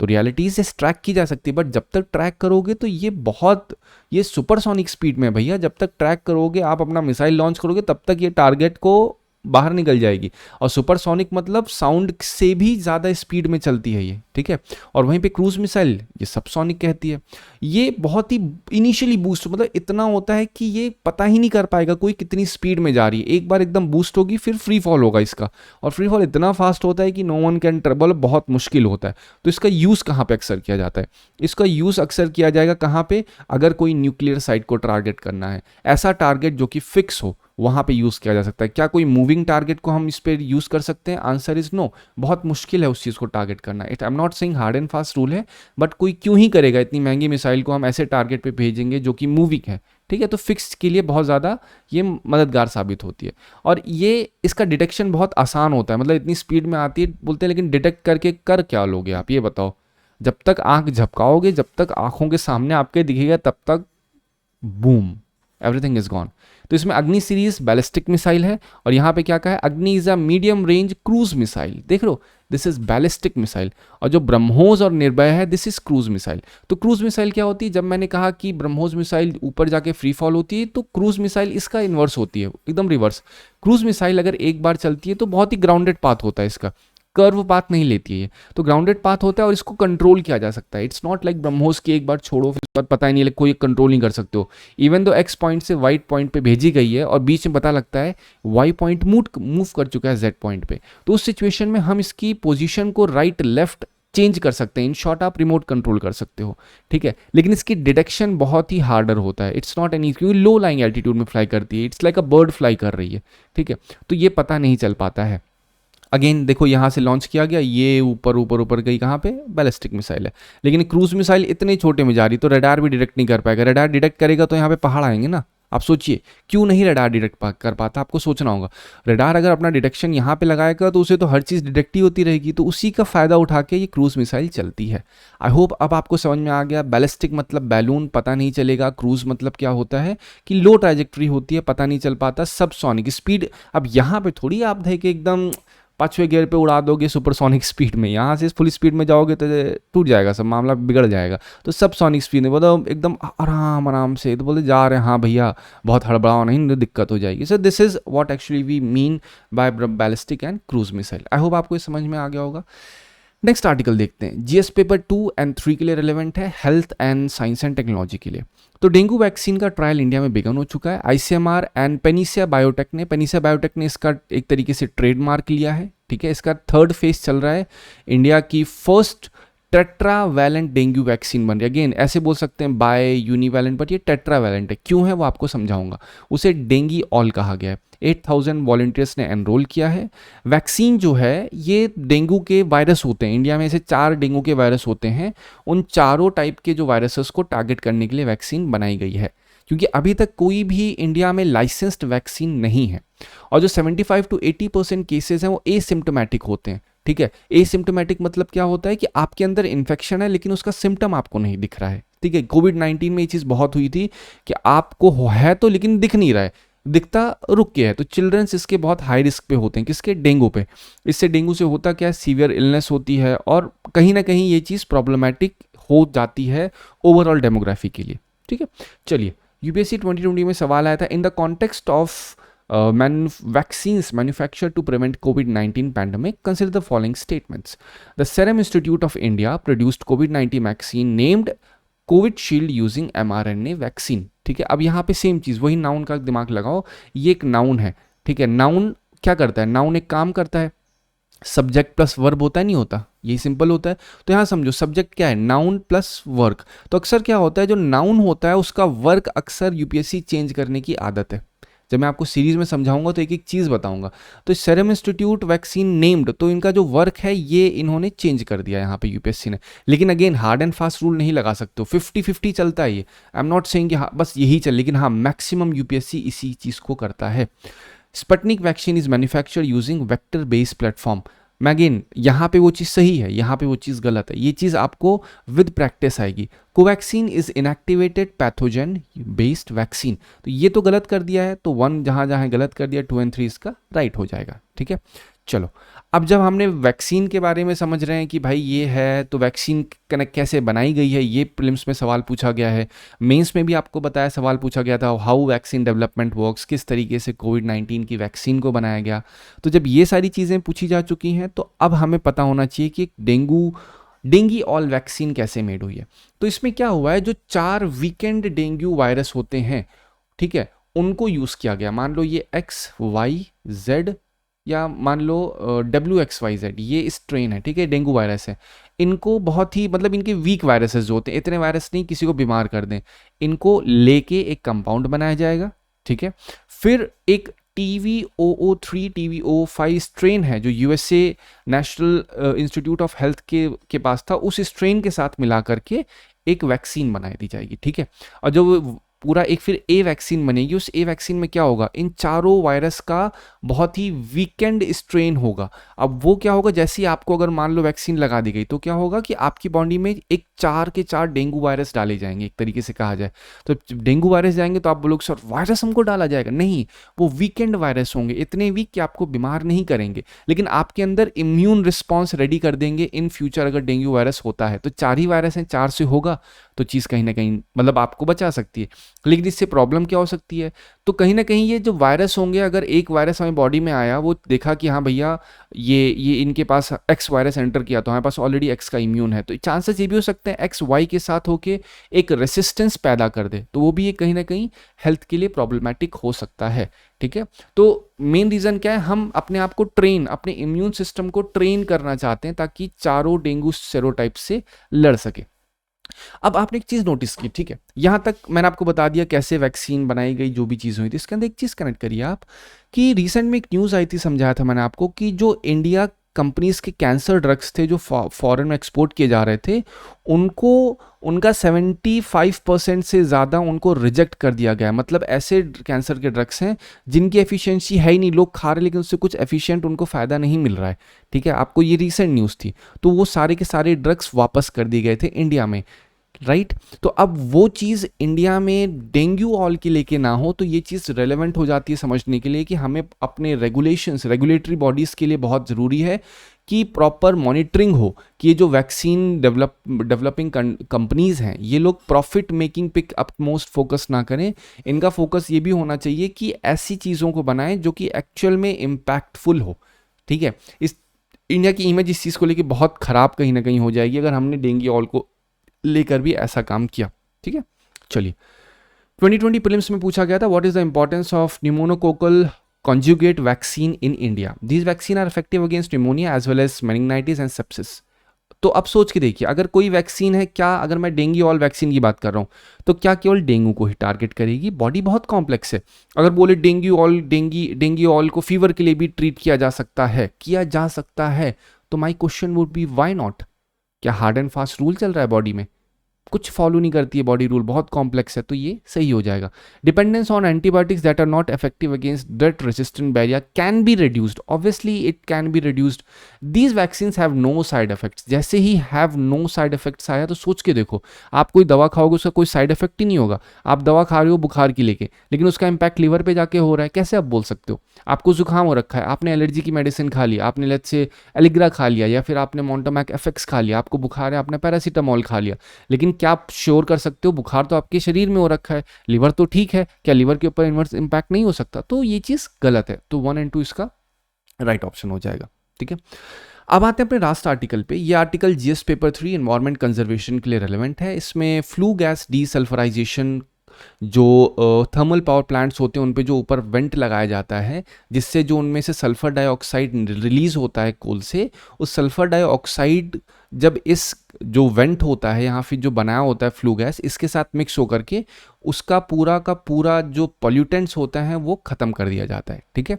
तो रियलिटी से ट्रैक की जा सकती है, बट जब तक ट्रैक करोगे तो ये सुपरसोनिक स्पीड में भैया, जब तक ट्रैक करोगे, आप अपना मिसाइल लॉन्च करोगे, तब तक ये टारगेट को बाहर निकल जाएगी। और सुपरसोनिक मतलब साउंड से भी ज़्यादा स्पीड में चलती है ये, ठीक है। और वहीं पे क्रूज मिसाइल ये सबसोनिक कहती है। ये बहुत ही इनिशियली बूस्ट, मतलब इतना होता है कि ये पता ही नहीं कर पाएगा कोई कितनी स्पीड में जा रही है। एक बार एकदम बूस्ट होगी, फिर फ्री फॉल होगा इसका, और फ्री फॉल इतना फास्ट होता है कि नो वन कैन ट्रेबल, बहुत मुश्किल होता है। तो इसका यूज़ कहाँ पे अक्सर किया जाता है? इसका यूज़ अक्सर किया जाएगा कहाँ पे? अगर कोई न्यूक्लियर साइट को टारगेट करना है, ऐसा टारगेट जो कि फिक्स हो, वहाँ पे यूज़ किया जा सकता है। क्या कोई मूविंग टारगेट को हम इस पर यूज़ कर सकते हैं? Answer is no. बहुत मुश्किल है उस चीज़ को टारगेट करना। It I am not saying hard and fast rule है, बट कोई क्यों ही करेगा? इतनी महंगी मिसाइल को हम ऐसे टारगेट पे भेजेंगे जो कि मूविंग है, ठीक है? तो फिक्स के लिए बहुत ज़्यादा ये मददगार साबित होती है। और ये इसका डिटेक्शन बहुत आसान होता है, मतलब इतनी स्पीड में आती है बोलते हैं, लेकिन डिटेक्ट करके कर क्या लोगे आप, ये बताओ? जब तक आंख झपकाओगे, जब तक आंखों के सामने आपके दिखेगा, तब तक बूम, एवरीथिंग इज गॉन। तो इसमें अग्नि सीरीज बैलिस्टिक मिसाइल है, और यहाँ पे क्या कहा है? अग्नि is a medium range cruise missile. देख लो, दिस इज बैलिस्टिक मिसाइल। और जो ब्रह्मोस और निर्भय है, दिस इज क्रूज मिसाइल। तो क्रूज मिसाइल क्या होती है? जब मैंने कहा कि ब्रह्मोस मिसाइल ऊपर जाके फ्री फॉल होती है, तो क्रूज मिसाइल इसका इन्वर्स होती है, एकदम रिवर्स। क्रूज मिसाइल अगर एक बार चलती है तो बहुत ही ग्राउंडेड पाथ होता है इसका, कर्व पाथ नहीं लेती है ये, तो ग्राउंडेड पाथ होता है और इसको कंट्रोल किया जा सकता है। इट्स नॉट लाइक ब्रह्मोस की एक बार छोड़ो फिर उसके बाद पता ही नहीं, कोई कंट्रोल नहीं कर सकते हो। इवन दो एक्स पॉइंट से वाई पॉइंट पे भेजी गई है और बीच में पता लगता है वाई पॉइंट मूव कर चुका है जेड पॉइंट पे, तो उस सिचुएशन में हम इसकी पोजीशन को राइट लेफ्ट चेंज कर सकते हैं। इन शॉर्ट आप रिमोट कंट्रोल कर सकते हो, ठीक है? लेकिन इसकी डिटेक्शन बहुत ही हार्डर होता है। इट्स नॉट एनी, क्योंकि लो लाइंग एल्टीट्यूड में फ्लाई करती है, it's like a bird fly कर रही है, ठीक है? तो ये पता नहीं चल पाता है। अगेन देखो, यहाँ से लॉन्च किया गया, ये ऊपर ऊपर ऊपर गई कहाँ पे? बैलिस्टिक मिसाइल है। लेकिन क्रूज मिसाइल इतने छोटे में जा रही, तो रडार भी डिटेक्ट नहीं कर पाएगा। रडार डिटेक्ट करेगा तो यहाँ पे पहाड़ आएंगे ना। आप सोचिए क्यों नहीं रडार डिटेक्ट कर पाता, आपको सोचना होगा। रडार अगर अपना डिटेक्शन यहाँ पे लगाएगा तो उसे तो हर चीज़ डिटेक्ट ही होती रहेगी, तो उसी का फायदा उठा के ये क्रूज मिसाइल चलती है। आई होप अब आपको समझ में आ गया। बैलिस्टिक मतलब बैलून, पता नहीं चलेगा। क्रूज मतलब क्या होता है कि लो ट्रैजेक्टरी होती है, पता नहीं चल पाता। सबसोनिक स्पीड, अब यहाँ पे थोड़ी आप थे कि एकदम 5वें गियर पे उड़ा दोगे सुपरसोनिक स्पीड में, यहाँ से फुल स्पीड में जाओगे तो टूट जाएगा सब, मामला बिगड़ जाएगा। तो सब सोनिक स्पीड में बोलो एकदम आराम आराम से, तो बोले जा रहे हैं हाँ भैया, बहुत हड़बड़ाओ नहीं, तो दिक्कत हो जाएगी। So this is what actually we mean by ballistic and cruise missile. I hope आपको ये समझ में आ गया होगा। नेक्स्ट आर्टिकल देखते हैं। जीएस पेपर 2 एंड 3 के लिए रिलेवेंट है, health and science and technology के लिए। तो डेंगू वैक्सीन का ट्रायल इंडिया में बिगन हो चुका है। आईसीएमआर एंड पेनिसिया बायोटेक ने इसका एक तरीके से ट्रेडमार्क लिया है, ठीक है? इसका 3rd फेज चल रहा है। इंडिया की फर्स्ट टेट्रावैलेंट डेंगू वैक्सीन बन रही है। अगेन ऐसे बोल सकते हैं बाय यूनिवैलेंट, बट ये टेट्रावैलेंट है। क्यों है वो आपको समझाऊंगा। उसे डेंगी ऑल कहा गया है। 8000 वॉलंटियर्स ने एनरोल किया है। वैक्सीन जो है ये डेंगू के वायरस होते हैं, इंडिया में ऐसे 4 डेंगू के वायरस होते हैं, उन चारों टाइप के जो वायरसेस को टारगेट करने के लिए वैक्सीन बनाई गई है, क्योंकि अभी तक कोई भी इंडिया में लाइसेंस्ड वैक्सीन नहीं है। और जो 75 to 80% केसेस हैं वो एसिम्टोमेटिक होते हैं, ठीक है? एसिम्टोमेटिक मतलब क्या होता है कि आपके अंदर इन्फेक्शन है लेकिन उसका सिम्टम आपको नहीं दिख रहा है, ठीक है? कोविड-19 में ये चीज़ बहुत हुई थी कि आपको है तो लेकिन दिख नहीं रहा है, दिखता रुक के है। तो चिल्ड्रंस इसके बहुत हाई रिस्क पे होते हैं, किसके? डेंगू पे। इससे डेंगू से होता क्या है? सीवियर इलनेस होती है, और कहीं ना कहीं ये चीज़ प्रॉब्लमेटिक हो जाती है ओवरऑल डेमोग्राफी के लिए, ठीक है? चलिए, यूपीएससी 2020 में सवाल आया था, in the context of vaccines manufactured to prevent COVID-19 pandemic, consider the following statements. The Serum Institute of India produced COVID-19 vaccine named Covishield using mRNA vaccine, ठीक है? अब यहाँ पे सेम चीज़, वही नाउन का दिमाग लगाओ, ये एक नाउन है, ठीक है? नाउन क्या करता है? नाउन एक काम करता है, सब्जेक्ट प्लस वर्ब होता है, नहीं होता? यही सिंपल होता है। तो यहाँ समझो सब्जेक्ट क्या है? Noun plus work. तो अक्सर क्या होता है, जो नाउन होता है उसका वर्क अक्सर यूपीएससी चेंज करने की आदत है। जब मैं आपको सीरीज में समझाऊंगा तो एक एक चीज़ बताऊंगा। तो सेरम इंस्टीट्यूट वैक्सीन नेम्ड, तो इनका जो वर्क है ये इन्होंने चेंज कर दिया यहाँ पे यूपीएससी ने। लेकिन again hard and fast rule नहीं लगा सकते हो, 50-50 चलता है ये। आई एम नॉट सेइंग कि हाँ बस यही चल, लेकिन हाँ मैक्सिमम यूपीएससी इसी चीज़ को करता है। Sputnik vaccine is manufacture using vector based platform. मैं अगेन यहाँ पे वो चीज़ सही है, यहाँ पे वो चीज़ गलत है, ये चीज़ आपको विद प्रैक्टिस आएगी। Covaxin is inactivated pathogen based vaccine, तो ये तो गलत कर दिया है, तो 1 जहाँ जहाँ गलत कर दिया 2 और 3 इसका राइट हो जाएगा, ठीक है? चलो, अब जब हमने वैक्सीन के बारे में समझ रहे हैं कि भाई ये है, तो वैक्सीन कनेक्ट कैसे बनाई गई है, ये प्रीलिम्स में सवाल पूछा गया है, मेंस में भी आपको बताया सवाल पूछा गया था, हाउ वैक्सीन डेवलपमेंट वर्क्स, किस तरीके से कोविड-19 की वैक्सीन को बनाया गया। तो जब ये सारी चीज़ें पूछी जा चुकी हैं तो अब हमें पता होना चाहिए कि डेंगी ऑल वैक्सीन कैसे मेड हुई है। तो इसमें क्या हुआ है, जो 4 वीकेंड डेंगू वायरस होते हैं, ठीक है, उनको यूज़ किया गया। मान लो ये XYZ या मान लो WXYZ, ये स्ट्रेन है, ठीक है, डेंगू वायरस है। इनको बहुत ही मतलब इनके वीक वायरसेस जो होते हैं, इतने वायरस नहीं किसी को बीमार कर दें, इनको लेके एक कंपाउंड बनाया जाएगा, ठीक है? फिर एक TVO3 TVO5 स्ट्रेन है जो USA national institute of health के पास था, उस स्ट्रेन के साथ मिला करके एक वैक्सीन बनाई दी जाएगी, ठीक है। और जो पूरा एक फिर ए वैक्सीन बनेगी, उस ए वैक्सीन में क्या होगा, इन चारों वायरस का बहुत ही वीकेंड स्ट्रेन होगा। अब वो क्या होगा, जैसे ही आपको अगर मान लो वैक्सीन लगा दी गई तो क्या होगा कि आपकी बॉडी में एक 4 के 4 डेंगू वायरस डाले जाएंगे, एक तरीके से कहा जाए तो। डेंगू वायरस जाएंगे तो आप बोलोगे सर वायरस हमको डाला जाएगा, नहीं, वो वीकेंड वायरस होंगे, इतने वीक कि आपको बीमार नहीं करेंगे, लेकिन आपके अंदर इम्यून रिस्पॉन्स रेडी कर देंगे इन फ्यूचर अगर डेंगू वायरस होता है तो। 4 ही वायरस हैं, 4 से होगा तो चीज़ कहीं ना कहीं मतलब आपको बचा सकती है। लेकिन इससे प्रॉब्लम क्या हो सकती है, तो कहीं ना कहीं ये जो वायरस होंगे, अगर एक वायरस हमें बॉडी में आया, वो देखा कि हाँ भैया ये इनके पास एक्स वायरस एंटर किया तो हमारे पास ऑलरेडी एक्स का इम्यून है, तो चांसेस ये भी हो सकते हैं एक्स वाई के साथ होके एक रेसिस्टेंस पैदा कर दे, तो वो भी एक कहीं ना कहीं हेल्थ के लिए प्रॉब्लमैटिक हो सकता है, ठीक है। तो मेन रीज़न क्या है, हम अपने आप को ट्रेन, अपने इम्यून सिस्टम को ट्रेन करना चाहते हैं ताकि चारों डेंगू सेरोटाइप से लड़ सके। अब आपने एक चीज नोटिस की, ठीक है, यहां तक मैंने आपको बता दिया कैसे वैक्सीन बनाई गई, जो भी चीज हुई थी। इसके अंदर एक चीज कनेक्ट करिए आप कि रिसेंट में एक न्यूज आई थी, समझाया था मैंने आपको कि जो इंडिया कंपनीज के कैंसर ड्रग्स थे जो फॉरेन में एक्सपोर्ट किए जा रहे थे, उनको उनका 75% से ज़्यादा उनको रिजेक्ट कर दिया गया। मतलब ऐसे कैंसर के ड्रग्स हैं जिनकी एफिशिएंसी है ही नहीं, लोग खा रहे लेकिन उससे कुछ एफिशिएंट उनको फ़ायदा नहीं मिल रहा है, ठीक है। आपको ये रिसेंट न्यूज़ थी, तो वो सारे के सारे ड्रग्स वापस कर दिए गए थे इंडिया में, राइट। तो अब वो चीज़ इंडिया में डेंगू ऑल के लेके ना हो, तो ये चीज़ रेलेवेंट हो जाती है समझने के लिए कि हमें अपने रेगुलेशंस, रेगुलेटरी बॉडीज़ के लिए बहुत ज़रूरी है कि प्रॉपर मॉनिटरिंग हो कि ये जो वैक्सीन डेवलपिंग कंपनीज़ हैं, ये लोग प्रॉफिट मेकिंग पे अपमोस्ट फोकस ना करें। इनका फोकस ये भी होना चाहिए कि ऐसी चीज़ों को बनाएं जो कि एक्चुअल में इम्पैक्टफुल हो, ठीक है। इस इंडिया की इमेज इस चीज़ को लेके बहुत ख़राब कहीं ना कहीं हो जाएगी अगर हमने डेंगू ऑल को लेकर भी ऐसा काम किया, ठीक है। चलिए, 2020 प्रीलिम्स में पूछा गया था what is the importance of pneumococcal conjugate vaccine in India. These vaccine are effective against pneumonia as well as meningitis and sepsis. तो अब सोच के देखिए, अगर कोई वैक्सीन है, क्या अगर मैं डेंगू ऑल वैक्सीन की बात कर रहा हूँ तो क्या केवल डेंगू को ही टारगेट करेगी? बॉडी बहुत कॉम्प्लेक्स है। अगर बोले डेंगू ऑल को फीवर के लिए भी ट्रीट किया जा सकता है, तो my question would be why not? क्या हार्ड एंड फास्ट रूल चल रहा है बॉडी में? कुछ फॉलो नहीं करती है बॉडी, रूल बहुत कॉम्प्लेक्स है, तो ये सही हो जाएगा। Dependence on antibiotics that are not effective against drug resistant bacteria can be reduced, obviously it can be reduced. These vaccines have no side effects. जैसे ही हैव नो साइड इफेक्ट्स आया तो सोच के देखो, आप कोई दवा खाओगे उसका कोई साइड इफेक्ट ही नहीं होगा। आप दवा खा रहे हो बुखार की लेके, लेकिन उसका इंपैक्ट लिवर पे जाके हो रहा है, कैसे आप बोल सकते हो? आपको जुकाम हो रखा है, आपने एलर्जी की मेडिसिन खा लिया, आपने लेट्स से एलिग्रा खा लिया या फिर आपने मोंटामैक एफएक्स खा लिया, आपको बुखार है, आपने पैरासीटामोल खा लिया, लेकिन क्या आप श्योर कर सकते हो बुखार तो आपके शरीर में हो रखा है, लिवर तो ठीक है, क्या लिवर के ऊपर इन्वर्स इंपैक्ट नहीं हो सकता? तो ये चीज गलत है। तो 1 और 2 इसका राइट ऑप्शन हो जाएगा, ठीक है। अब आते हैं अपने लास्ट आर्टिकल पे। ये article GS paper 3 environment conservation के लिए रेलेवेंट है। इसमें फ्लू गैस डीसल्फराइजेशन, जो थर्मल पावर प्लांट्स होते हैं उन पे जो ऊपर वेंट लगाया जाता है, जिससे जो उनमें से सल्फर डाइऑक्साइड रिलीज होता है कोल से, उस सल्फर डाइऑक्साइड जब इस जो वेंट होता है यहाँ फिर जो बनाया होता है फ्लू गैस, इसके साथ मिक्स होकर के उसका पूरा का पूरा जो पॉल्यूटेंट्स होता है वो खत्म कर दिया जाता है, ठीक है।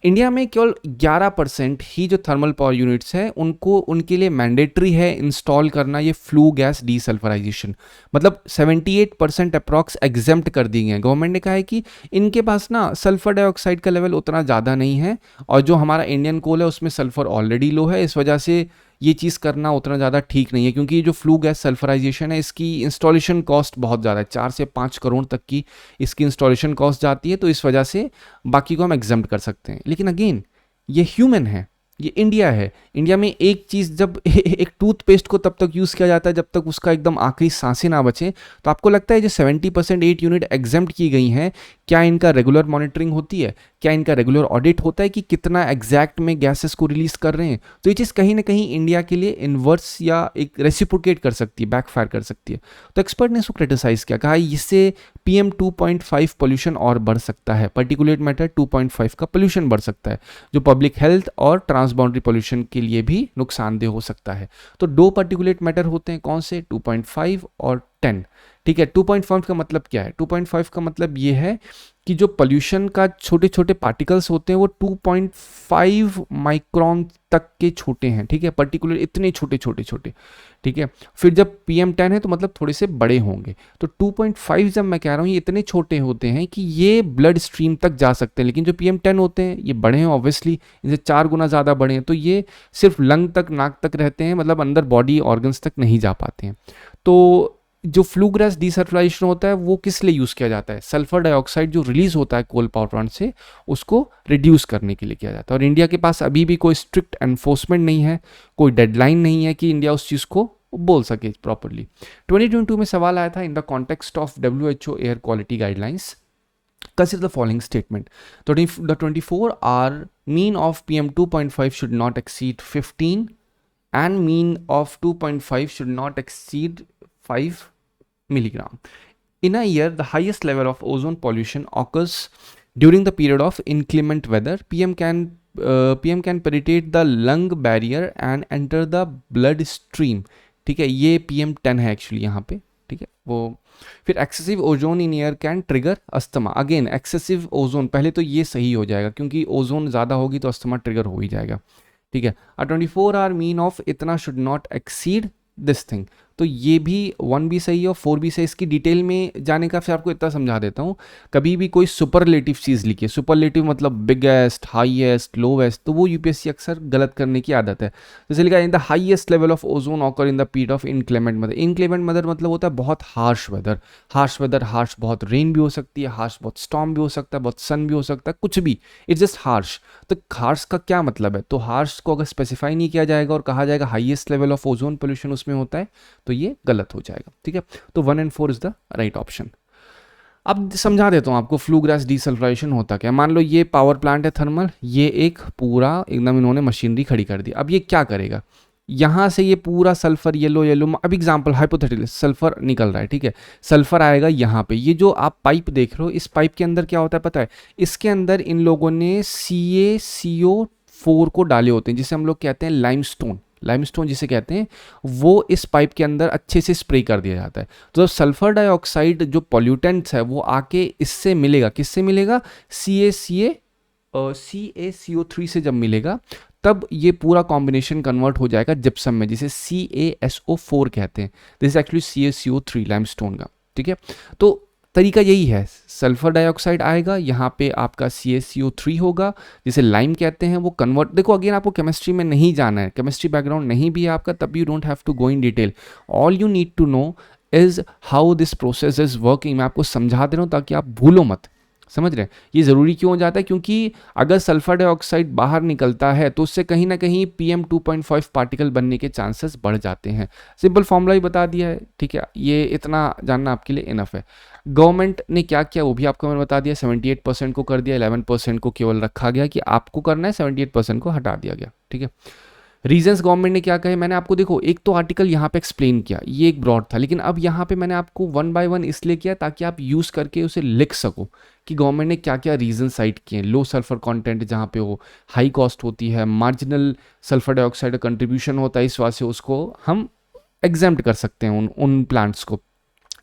इंडिया में केवल 11% ही जो थर्मल पावर यूनिट्स हैं उनके लिए मैंडेटरी है इंस्टॉल करना ये फ्लू गैस डीसल्फराइजेशन। मतलब 78% अप्रॉक्स एग्जेम्प्ट कर दी गए हैं। गवर्नमेंट ने कहा है कि इनके पास ना सल्फर डाइऑक्साइड का लेवल उतना ज़्यादा नहीं है और जो हमारा इंडियन कोल है उसमें सल्फर ऑलरेडी लो है, इस वजह से ये चीज़ करना उतना ज़्यादा ठीक नहीं है। क्योंकि ये जो फ्लू गैस सल्फराइजेशन है इसकी इंस्टॉलेशन कॉस्ट बहुत ज़्यादा है, 4 से 5 करोड़ तक की इसकी इंस्टॉलेशन कॉस्ट जाती है, तो इस वजह से बाकी को हम एग्जम्प्ट कर सकते हैं। लेकिन अगेन ये ह्यूमन है, ये इंडिया है। इंडिया में एक चीज़ जब एक टूथपेस्ट को तब तक यूज़ किया जाता है जब तक उसका एकदम आखिरी सांसें ना बचे। तो आपको लगता है जो 70% 8 यूनिट एग्जेम्प्ट की गई हैं, क्या इनका रेगुलर मॉनिटरिंग होती है? क्या इनका रेगुलर ऑडिट होता है कि कितना एग्जैक्ट में गैसेस को रिलीज कर रहे हैं? तो ये चीज़ कहीं ना कहीं इंडिया के लिए इन्वर्स या एक रेसिप्रोकेट कर सकती है, बैकफायर कर सकती है। तो एक्सपर्ट ने इसको क्रिटिसाइज किया, कहा इससे PM 2.5 पोल्यूशन और बढ़ सकता है, पर्टिकुलेट मैटर 2.5 का पोल्यूशन बढ़ सकता है, जो पब्लिक हेल्थ और ट्रांसबाउंड्री पोल्यूशन के लिए भी नुकसानदेह हो सकता है। तो 2 पर्टिकुलेट मैटर होते हैं, कौन से? 2.5 और 10, ठीक है। 2.5 का मतलब क्या है? 2.5 का मतलब ये है कि जो पोल्यूशन का छोटे छोटे पार्टिकल्स होते हैं वो 2.5 माइक्रोन तक के छोटे हैं, ठीक है, पर्टिकुलर इतने छोटे छोटे छोटे, ठीक है। फिर जब PM10 है तो मतलब थोड़े से बड़े होंगे, तो 2.5 जब मैं कह रहा हूँ ये इतने छोटे होते हैं कि ये ब्लड स्ट्रीम तक जा सकते हैं, लेकिन जो PM10 होते हैं ये बड़े हैं ऑब्वियसली, इनसे 4 गुना ज़्यादा बड़े हैं, तो ये सिर्फ लंग तक, नाक तक रहते हैं, मतलब अंदर बॉडी ऑर्गन्स तक नहीं जा पाते हैं। तो जो फ्लू गैस डीसल्फराइजेशन होता है वो किस लिए यूज़ किया जाता है? सल्फर डाइऑक्साइड जो रिलीज होता है कोल पावर प्लांट से, उसको रिड्यूस करने के लिए किया जाता है। और इंडिया के पास अभी भी कोई स्ट्रिक्ट एनफोर्समेंट नहीं है, कोई डेडलाइन नहीं है कि इंडिया उस चीज़ को बोल सके प्रॉपरली। 2022 में सवाल आया था, in the context of WHO air quality guidelines consider the following statement. The 24-hour mean of PM2.5 should not exceed 15 and mean of 2.5 should not exceed 5 milligram. In a year, the highest level of ozone pollution occurs during the period of inclement weather. PM can penetrate the lung barrier and enter the blood stream. ठीक है, ये PM10 है actually यहाँ पे, ठीक है वो। फिर excessive ozone in air can trigger asthma. Again excessive ozone, पहले तो ये सही हो जाएगा क्योंकि ओजोन ज़्यादा होगी तो अस्थमा ट्रिगर हो ही जाएगा, ठीक है। 24-hour मीन ऑफ इतना should not exceed this thing, तो ये भी 1 भी सही है और 4 भी सही। इसकी डिटेल में जाने का फिर आपको इतना समझा देता हूँ, कभी भी कोई सुपरलेटिव चीज़ लिखिए, सुपरलेटिव मतलब बिगेस्ट, हाईएस्ट, लोवेस्ट, तो वो यूपीएससी अक्सर गलत करने की आदत है। जैसे लिखा in the highest level of ozone occur in the period of inclement weather. Inclement weather मतलब होता है बहुत harsh weather, harsh weather, harsh बहुत रेन भी हो सकती है, हार्श बहुत स्टॉर्म भी हो सकता है, बहुत सन भी हो सकता है, कुछ भी, इट्स जस्ट हार्श। तो हार्श का क्या मतलब है? तो हार्श को अगर स्पेसिफाई नहीं किया जाएगा और कहा जाएगा highest level of ozone pollution उसमें होता है, तो ये गलत हो जाएगा, ठीक है। तो 1 and 4 is the right option. अब समझा देता हूँ आपको फ्लू गैस डीसल्फराइजेशन होता क्या। मान लो ये पावर प्लांट है थर्मल, ये एक पूरा एकदम इन्होंने मशीनरी खड़ी कर दी। अब ये क्या करेगा, यहाँ से ये पूरा सल्फर येलो येलो, अब एग्जाम्पल हाइपोथेटिकल सल्फर निकल रहा है, ठीक है, सल्फर आएगा यहाँ पे। ये जो आप पाइप देख रहे हो, इस पाइप के अंदर क्या होता है पता है? इसके अंदर इन लोगों ने CaCO4 को डाले होते हैं, जिसे हम लोग कहते हैं लाइमस्टोन। लाइमस्टोन जिसे कहते हैं, वो इस पाइप के अंदर अच्छे से स्प्रे कर दिया जाता है। तो जब सल्फर डाइऑक्साइड जो पॉल्यूटेंट्स है वो आके इससे मिलेगा, किससे मिलेगा? CaCO3 से जब मिलेगा तब ये पूरा कॉम्बिनेशन कन्वर्ट हो जाएगा जिप्सम में, जिसे CaSO4 कहते हैं। This is actually CaCO3 limestone का, ठीक है। तो तरीका यही है, सल्फर डाइऑक्साइड आएगा, यहाँ पे आपका CaCO3 होगा जिसे लाइम कहते हैं, वो कन्वर्ट, देखो अगेन आपको केमिस्ट्री में नहीं जाना है, केमिस्ट्री बैकग्राउंड नहीं भी है आपका, तब you don't have to go in detail. All you need to know is how this process is working. मैं आपको समझा दे रहा हूँ ताकि आप भूलो मत, समझ रहे हैं? ये ज़रूरी क्यों हो जाता है? क्योंकि अगर सल्फर डाइऑक्साइड बाहर निकलता है तो उससे कहीं ना कहीं PM2.5 पार्टिकल बनने के चांसेस बढ़ जाते हैं। सिंपल फॉर्मूला ही बता दिया है, ठीक है, ये इतना जानना आपके लिए इनफ है। गवर्नमेंट ने क्या किया वो भी आपको मैंने बता दिया, 78% को कर दिया, 11% को केवल रखा गया कि आपको करना है, 78% को हटा दिया गया, ठीक है। रीजंस गवर्नमेंट ने क्या कहे मैंने आपको, देखो एक तो आर्टिकल यहाँ पे एक्सप्लेन किया, ये एक ब्रॉड था, लेकिन अब यहाँ पे मैंने आपको 1 by 1 इसलिए किया ताकि आप यूज़ करके उसे लिख सको कि गवर्नमेंट ने क्या क्या रीजन साइट किए हैं। लो सल्फर कंटेंट जहाँ पे हो, हाई कॉस्ट होती है, मार्जिनल सल्फर डाइऑक्साइड का कंट्रीब्यूशन होता है, इस वजह से उसको हम एग्जेम्प्ट कर सकते हैं उन प्लांट्स को।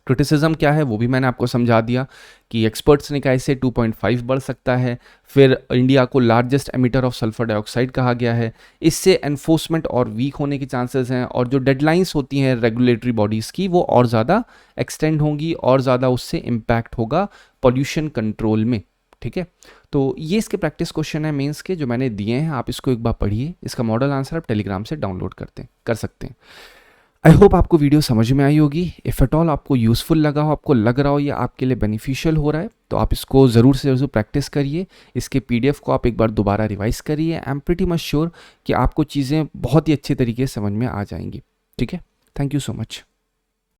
क्रिटिसिज्म क्या है वो भी मैंने आपको समझा दिया कि एक्सपर्ट्स ने कहा इससे 2.5 बढ़ सकता है। फिर इंडिया को largest emitter of sulphur dioxide कहा गया है, इससे एनफोर्समेंट और वीक होने के चांसेस हैं, और जो डेडलाइंस होती हैं रेगुलेटरी बॉडीज़ की वो और ज़्यादा एक्सटेंड होंगी, और ज़्यादा उससे इम्पैक्ट होगा पॉल्यूशन कंट्रोल में, ठीक है। तो ये इसके प्रैक्टिस क्वेश्चन है मेंस के जो मैंने दिए हैं, आप इसको एक बार पढ़िए। इसका मॉडल आंसर आप टेलीग्राम से डाउनलोड कर सकते हैं। आई होप आपको वीडियो समझ में आई होगी। इफ़ एट ऑल आपको यूज़फुल लगा हो, आपको लग रहा हो ये आपके लिए बेनिफिशियल हो रहा है, तो आप इसको ज़रूर से ज़रूर प्रैक्टिस करिए। इसके PDF को आप एक बार दोबारा रिवाइज करिए। I am pretty much sure कि आपको चीज़ें बहुत ही अच्छे तरीके से समझ में आ जाएंगी, ठीक है। Thank you so much.